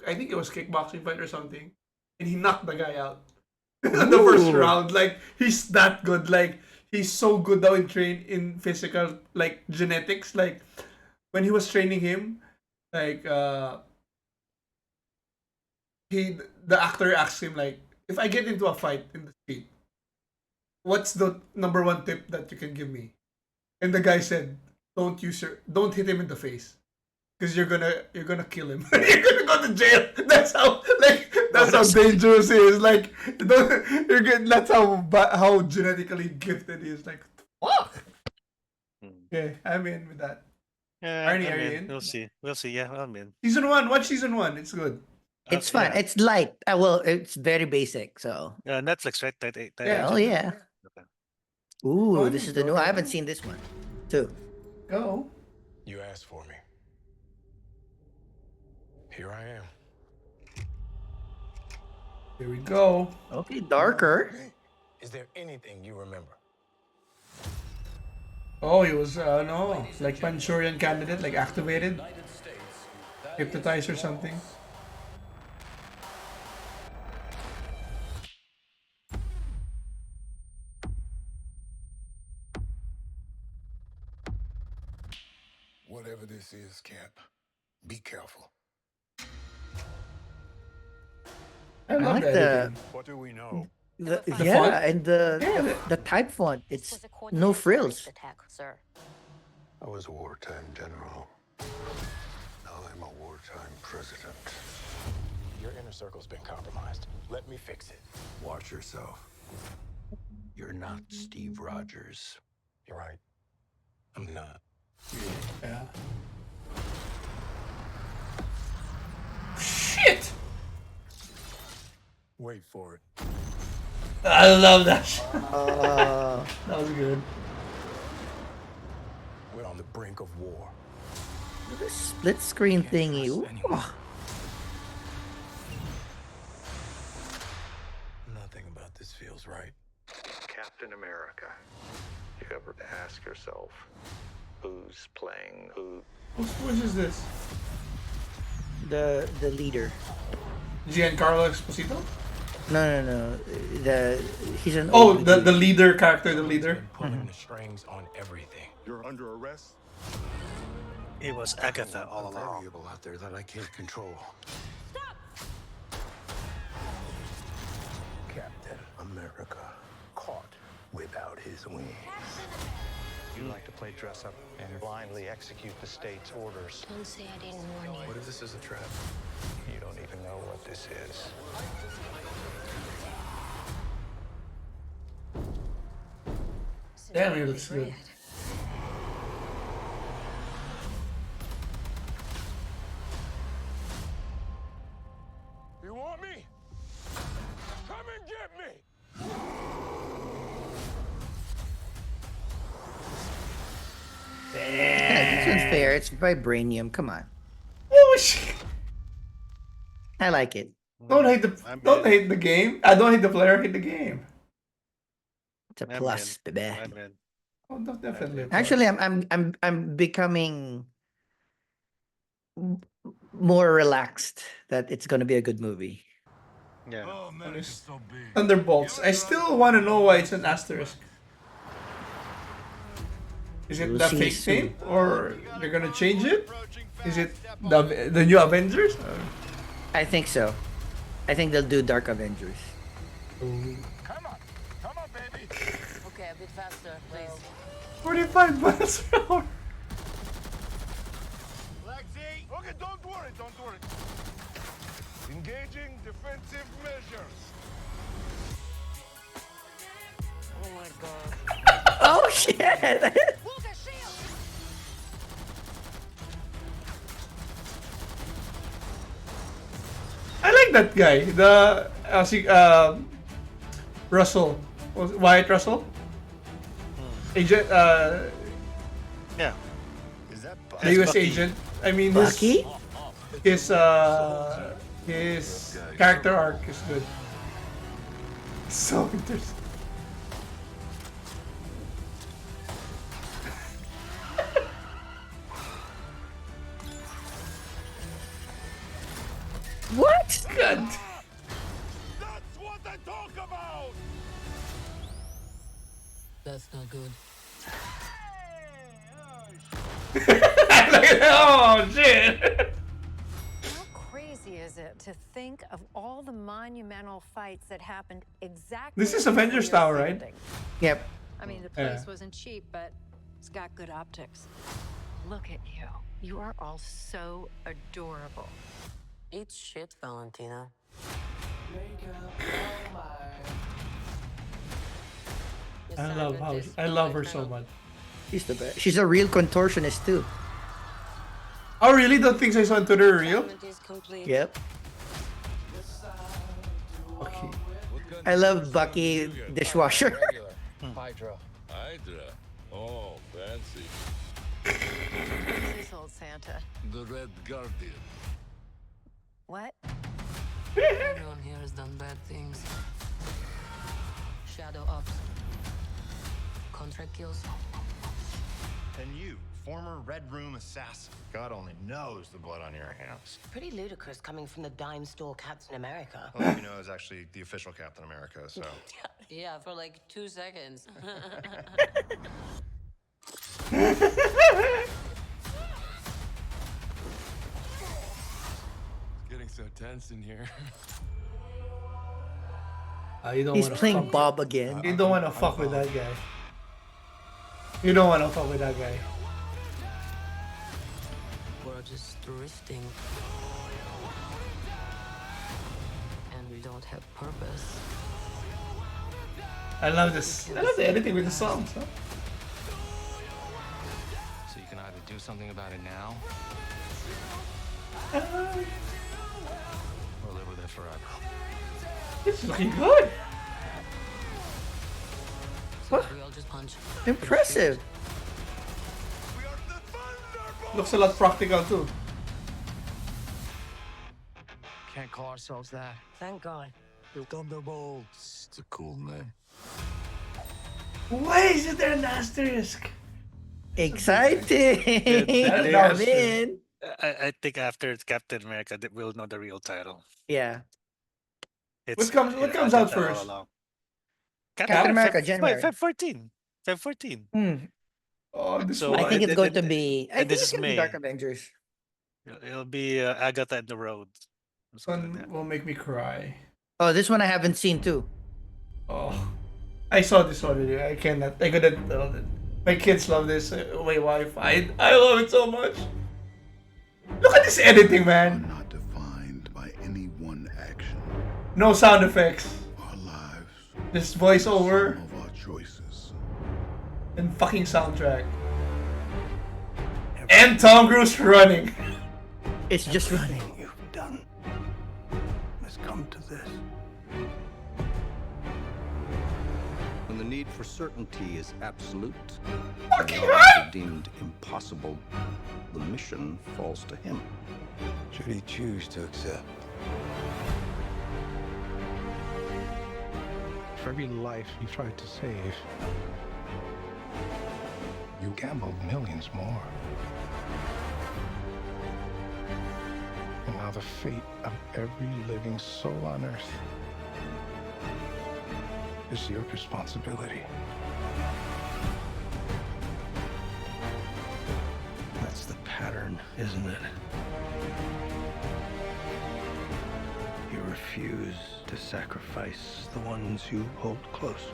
I think it was kickboxing fight or something, and he knocked the guy out in the first round. Like he's that good. Like he's so good now in physical like genetics. Like when he was training him, like the actor asked him like, if I get into a fight in the street, what's the number one tip that you can give me? And the guy said, don't hit him in the face, because you're gonna kill him. You're gonna go to jail. That's how dangerous he is. Like that's how genetically gifted he is. Like fuck. Okay, I'm in with that. Yeah, Arni, I'm are you in. in? We'll see. Yeah, I'm in. Season 1. Watch season 1. It's good. It's fun. Yeah. It's light. Well, it's very basic. So. Netflix, right? Yeah. Oh yeah. Okay. Ooh, Fun, this is the bro. new. I haven't seen this one, too. Go. You asked for me. Here I am. Here we go. Okay, darker. Is there anything you remember? Oh, he was no, like Manchurian candidate, like activated, hypnotized or something. Whatever this is, Cap, be careful. I I love like the editing. What do we know? the The yeah, font? and Yeah, the type font. It's no frills. Attack, sir. I was a wartime general. Now I'm a wartime president. Your inner circle's been compromised. Let me fix it. Watch yourself. You're not Steve Rogers. You're right. I'm not. Yeah. Shit! Wait for it. I love that. Uh, That was good. We're on the brink of war. the split screen thingy. Ooh. Nothing about this feels right. Captain America. You ever ask yourself who's playing who? Whose voice is this? The leader. Giancarlo Esposito? No. He's an Oh, old the leader character, the leader. Pulling the strings on everything. You're under arrest. It was Agatha all A along. variable out there that I can't control. Captain America caught without his wings. You like to play dress up and blindly execute the state's orders. Don't say I didn't warn you. What if this is a trap? You don't even know what this is. Damn, he looks good. You want me? Come and get me. Yeah, this one's fair. It's vibranium. Come on. Oh shit! I like it. Don't hate the game. I don't hate the player. Hate the game. It's a I'm plus, in. baby. I'm in. Oh, definitely. Actually, I'm becoming more relaxed that it's gonna be a good movie. Yeah. Oh man, it's so big. Thunderbolts. I still want to know why it's an asterisk. Is it We'll the see fake soon. name, or they're gonna change it? Is it the new Avengers? I think so. I think they'll do Dark Avengers. Come on, baby. Okay, a bit faster, please. 45 miles per hour. Lexi. Okay, don't worry. Engaging defensive measures. Oh my god. Oh shit! I like that guy. The Russell, Wyatt Russell, agent. Yeah. Is that The U.S. Bucky. agent. I mean, Bucky? his character arc is good. So interesting. What? God. That's what I talk about. That's not good. Oh shit! How crazy is it to think of all the monumental fights that happened exactly? This is Avengers before your Tower, right? standing? Yep. I mean, the Yeah. place wasn't cheap, but it's got good optics. Look at you. You are all so adorable. Eat shit, Valentina. I love her so much. She's the best. She's a real contortionist too. Oh really? The things I saw on Twitter are real? Yep. Okay. I love Bucky dishwasher. Hydra. Oh, fancy. This old Santa. The Red Guardian. What? Everyone here has done bad things. Shadow ops. Contract kills. And you, former Red Room assassin. God only knows the blood on your hands. Pretty ludicrous coming from the dime store Captain America. Well, you know, is actually the official Captain America, so. Yeah, for like 2 seconds. It's getting so tense in here. You don't He's wanna playing fuck- Bob again. You don't want to fuck with that guy. You don't want to fuck with that guy. We're just drifting. And we don't have purpose. I love this. I love the editing with the songs. Huh? So you can either do something about it now or live with it forever. It's looking good. So we all just punch. Impressive. Looks a lot practical too. Can't call ourselves that. Thank God. The Thunderbolts. It's a cool name. Why isn't there an asterisk? Exciting! that I'm was in. I think after Captain America, we'll know the real title. Yeah. It's, What comes out first? Captain America, Feb- January. Feb 14. Feb 14. Oh, this So one. I think it's it- going it- to be. I and think this it's is going to be May. Dark Avengers. It'll be Agatha and the Road. This one will make me cry. Oh, this one I haven't seen too. Oh, I saw this already. I cannot. I couldn't tell it. My kids love this. My wife. I love it so much. Look at this editing, man. Not defined by any one action. No sound effects. Our lives. Just voiceover Some of our choices. and fucking soundtrack. And Tom Cruise running. It's just running. You've done has come to this. When the need for certainty is absolute, Fucking and the right. odds are deemed impossible, the mission falls to him. Should he choose to accept? For every life you tried to save, you gambled millions more. And now the fate of every living soul on Earth is your responsibility. That's the pattern, isn't it? You refuse to sacrifice the ones you hold close.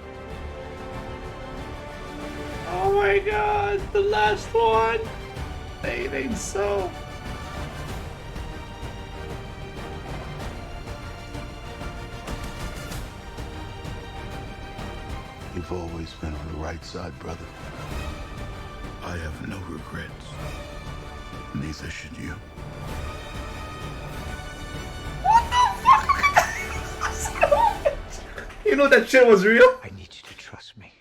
Oh my god, the last one. They think so. You've always been on the right side, brother. I have no regrets. Neither should you. You know that shit was real? I need you to trust me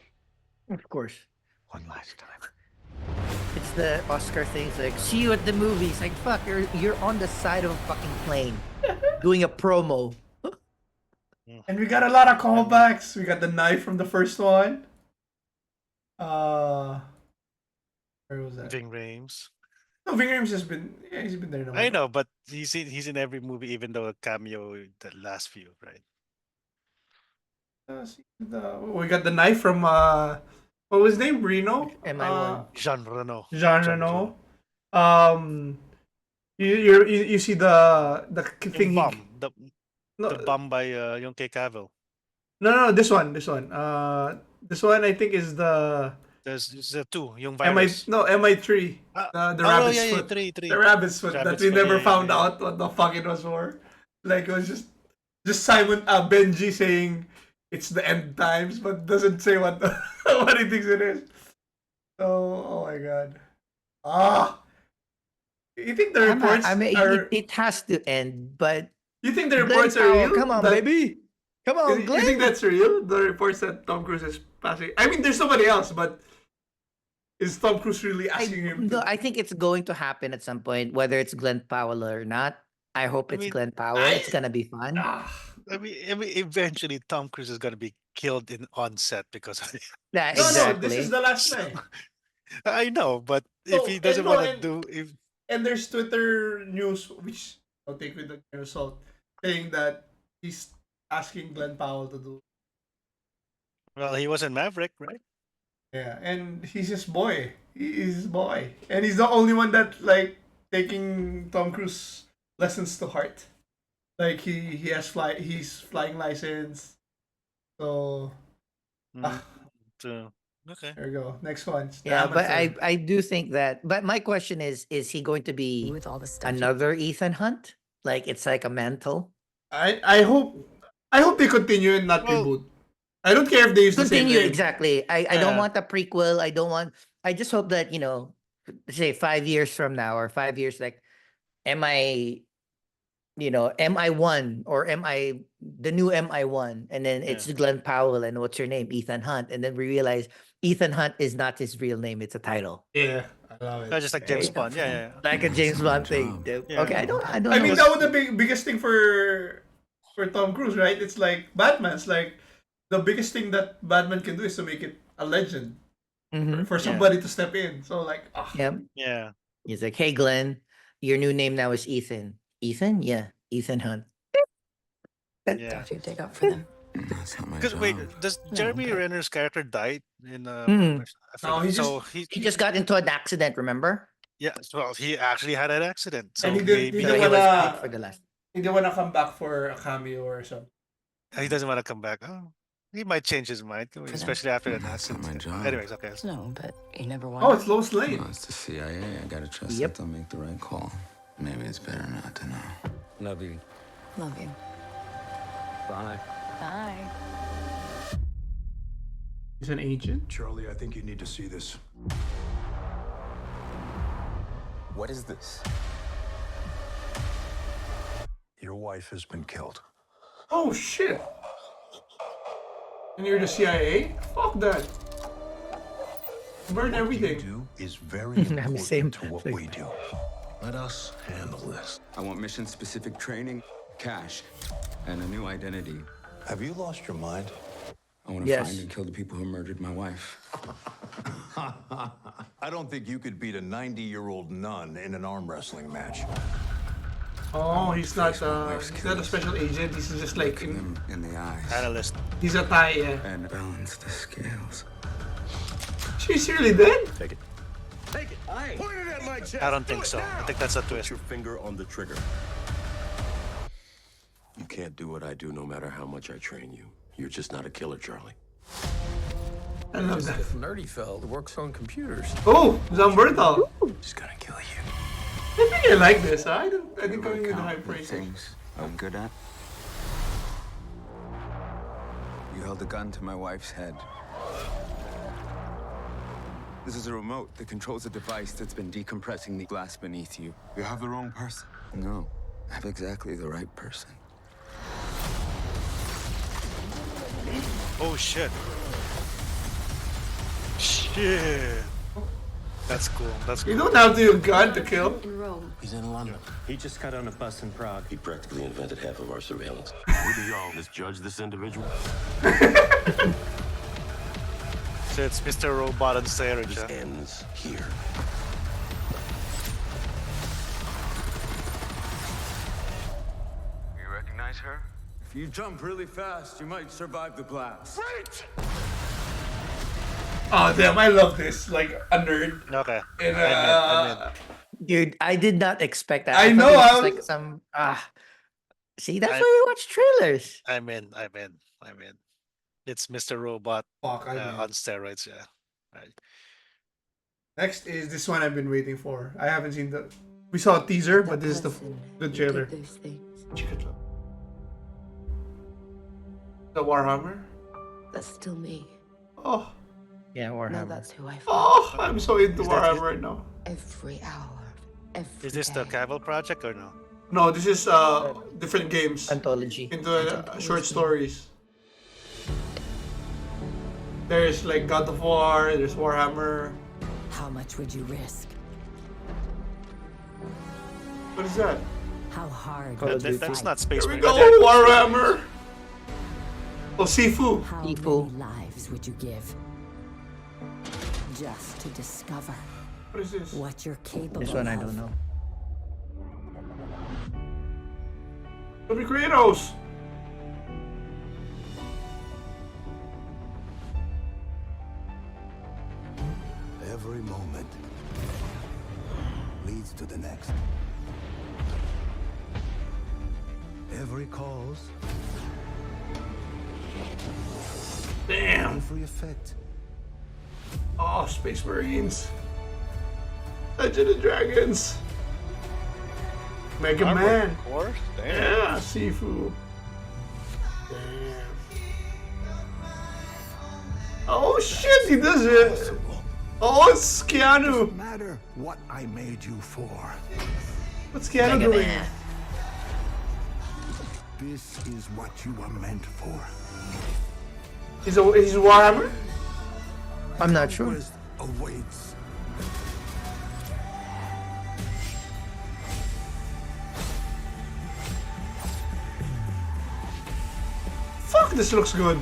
Of course. one last time. It's the Oscar thing. It's like, see you at the movies. Like, fuck, you're on the side of a fucking plane doing a promo. And we got a lot of callbacks. We got the knife from the first one. Where was that? Ving Rhames. No, Ving Rhames has been. Yeah, he's been there. No I know, but he's in every movie, even though a cameo the last few, right? We got the knife from what was his name? Reno. MI1. Jean Reno. Jean Reno. You see the thing. Yung bomb. The No, bomb by yung kay Cavill. no, this one. This one I think is the There's the two, yung MI virus. MI3. The rabbit's yeah, foot. three. The rabbit's foot that Rabbit's we foot, never yeah, found yeah. out what the fuck it was for. Like it was just Simon Benji saying it's the end times, but doesn't say what what he thinks it is. Oh my god. You think the reports I mean, are? it has to end, but You think the Glenn reports are Powell, real? come on, That- baby. Come on, You Glenn. think that's real? The reports that Tom Cruise is passing. I mean, there's somebody else, but is Tom Cruise really asking him? No, I think it's going to happen at some point, whether it's Glenn Powell or not. I hope it's mean, Glenn Powell. It's gonna be fun. Ah, I mean, eventually Tom Cruise is gonna be killed on set because of it. Yeah, no, exactly. this is the last night. I know, but So, if he doesn't and no, want to do, if and there's Twitter news which I'll take with the grain of salt, saying that he's asking Glenn Powell to do. well, he was in Maverick, right? Yeah, and he's his boy. He's his boy, and he's the only one that like taking Tom Cruise lessons to heart. Like he has he's flying license. So Mm, so, okay. there we go. Next one. It's the Yeah, but amateur. I do think that. But my question is he going to be With all the stuff. another Ethan Hunt? Like it's like a mantle. I hope they continue and not Well, reboot. I don't care if they use the same Continue name. exactly. I don't Yeah. want a prequel. I don't want. I just hope that say 5 years from now or 5 years, like, am I, am I one or am I the new MI1? And then it's Yeah. Glenn Powell and what's your name, Ethan Hunt, and then we realize Ethan Hunt is not his real name; it's a title, Yeah, I love it. Just like James Right. Bond. Yeah. like a James Bond thing. Yeah. Okay, I don't. I don't I know. mean, what's- that was the biggest thing for Tom Cruise, right? It's like Batman's like the biggest thing that Batman can do is to make it a legend Mhm. for somebody to step in. So like, Yep. Yeah. He's like, hey, Glenn, your new name now is Ethan. Ethan? Yeah, Ethan Hunt. Yeah. Don't you dig up for them? That's not my Because job. wait, does No, Jeremy but- Renner's character die in Mm. I forget. he so He just got into an accident, remember? yeah, well, he actually had an accident. So and he didn't maybe So wanna he was out for the last. he didn't wanna come back for a cameo or something. he doesn't want to come back. Oh, he might change his mind, especially after that That's not accident. my job. Anyways, okay. No, but you never won. Oh, it's Lois Lane. No, it's the CIA. I gotta trust Yep. that they'll make the right call. Maybe it's better not to know. Love you. Love you. Bye. Bye. He's an agent. Charlie, I think you need to see this. What is this? Your wife has been killed. Oh shit! And you're the CIA? Fuck that. Burn What everything. you do is very I'm important same- to what like- we do. Let us handle this. I want mission-specific training, cash, and a new identity. Have you lost your mind? I want to Yes. find and kill the people who murdered my wife. I don't think you could beat a 90-year-old nun in an arm wrestling match. Oh, he's not wife's he's not a killers. special agent. He's just like Look them in the eyes Analyst. he's a Thai. Yeah. and balance the scales. She's really dead. Take it. Take it. Point it at my chest. I don't think so. I think that's a Put twist. your finger on the trigger. You can't do what I do no matter how much I train you. You're just not a killer, Charlie. I love that. Nerdyfeld works on computers. Oh, Zambertal. Just gonna kill you. I think I like this. Huh? I didn't go with high The praise. things I'm good at. You held a gun to my wife's head. This is a remote that controls a device that's been decompressing the glass beneath you. You have the wrong person. No, I have exactly the right person. Oh shit. Shit. That's cool. That's cool. You don't have to use gun to kill. In Rome. He's in London. He just got on a bus in Prague. He practically invented half of our surveillance. Who do y'all misjudge this individual? So it's Mr. Robot and Sarah. This ends here. You recognize her? If you jump really fast, you might survive the blast. Oh damn, I love this. Like a nerd. Okay. And, I Dude, I did not expect that. I thought know, it was I was- like some See, that's I- why we watch trailers. I'm in. It's Mr. Robot Fuck, I'm in. on steroids, yeah. Right. Next is this one I've been waiting for. I haven't seen the. We saw a teaser, but this is the trailer. Those things. The Warhammer. That's still me. Oh, Yeah, Now Warhammer. that's who I find oh, I'm so into Is that- Warhammer right now. every hour, every Is this the day. Cavill project or no? No, this is different games Anthology. into short stories. There's like God of War. There's Warhammer. How much would you risk? What is that? How hard Call of would you Duty. That's fight? not Space Here we Marine. go, Warhammer. Oh, Sifu. How People. many lives would you give? just to discover What is this? what you're capable This one I of. don't know. Could be Kratos. Every moment leads to the next. Every cause. Damn. Every effect. Oh, Space Marines. Legend of Dragons. Mega Man. Of course. Damn. Yeah, Sifu. Damn. Oh shit, he does it. Oh, it's Keanu. Doesn't matter what I made you for. What's Keanu Mega doing? Man. This is what you are meant for. He's Warhammer? I'm not sure. Conquest awaits. Fuck, this looks good.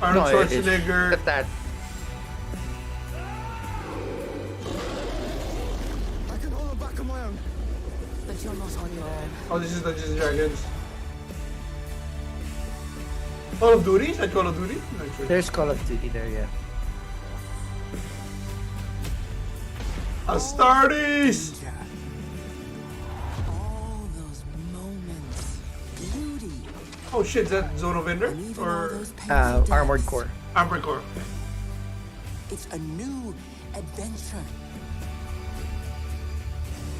Arnold No, it's Schwarzenegger. look at that. I can hold it back on my own. But you're not on your own. Oh, this is Dungeons and Dragons. Call of Duty? Is that Call of Duty? I'm not sure. There's Call of Duty there, yeah. Astartes! All those moments, beauty, Oh shit, is that Zone of Ender? and even all Or those painful deaths. Armored Core. Armored Core? It's a new adventure.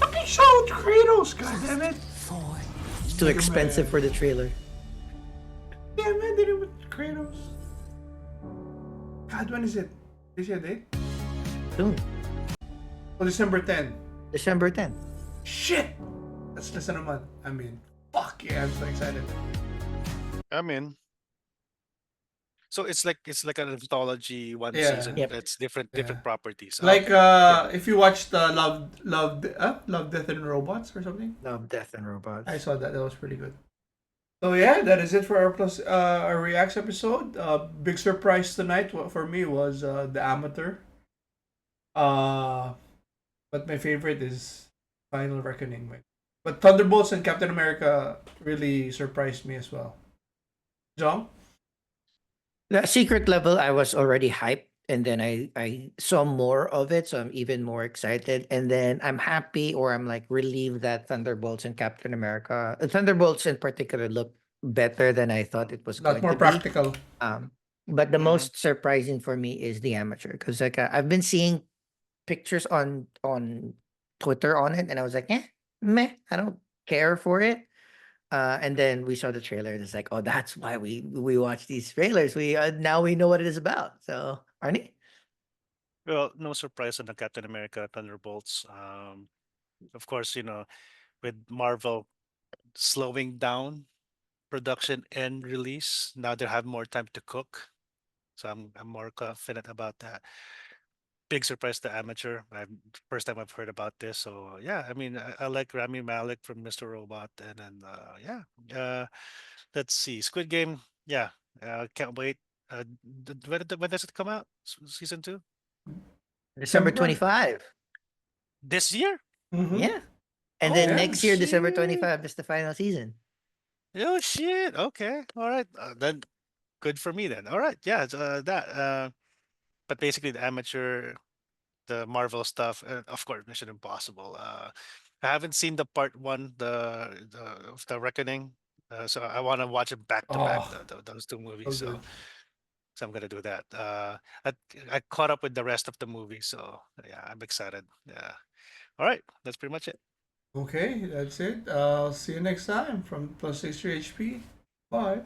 Fucking show Kratos, goddammit! For It's too expensive for the trailer. Damn man, they did it with Kratos. God, when is it? Is it a date? Soon. Oh, December 10. December 10th. Shit! That's less than a month. I mean, fuck yeah, I'm so excited. I'm in. So it's like an anthology one Yeah. season. Yep. It's different Yeah. properties. Like, Okay. if you watched Love, Death and Robots or something. Love, Death, and Robots. I saw that. That was pretty good. So yeah, that is it for our Reacts episode. Big surprise tonight for me was The Amateur. But my favorite is Final Reckoning. But Thunderbolts and Captain America really surprised me as well. Jong? The secret level, I was already hyped, and then I saw more of it, so I'm even more excited. And then I'm happy, or I'm like relieved that Thunderbolts and Captain America, Thunderbolts in particular, look better than I thought it was A lot going more to be. practical. But the Mhm. most surprising for me is the Amateur, because like I've been seeing pictures on Twitter on it, and I was like, meh, I don't care for it. And then we saw the trailer, and it's like, oh, that's why we watch these trailers. We now we know what it is about. So, Arnie, Well, no surprise on the Captain America Thunderbolts. Of course, with Marvel slowing down production and release, now they have more time to cook. So I'm more confident about that. Big surprise to Amateur. First time I've heard about this. So yeah, I mean, I like Rami Malek from Mr. Robot, and then yeah. Let's see, Squid Game. Yeah, can't wait. When does it come out? Season 2 December December? 25. this year? Mm-hmm. Yeah, and then yeah. next year, December Shit. 25 is the final season. Oh shit. Okay. All right. Then good for me then. All right. Yeah. It's, that. But basically, the Amateur, the Marvel stuff, of course, Mission Impossible. I haven't seen the part one, the Reckoning. So I want to watch it back to back. Oh, Those two movies. so good. So I'm gonna do that. I I caught up with the rest of the movie, so yeah, I'm excited. Yeah. All right. That's pretty much it. Okay, that's it. I'll see you next time from Plus 6 HP. Bye.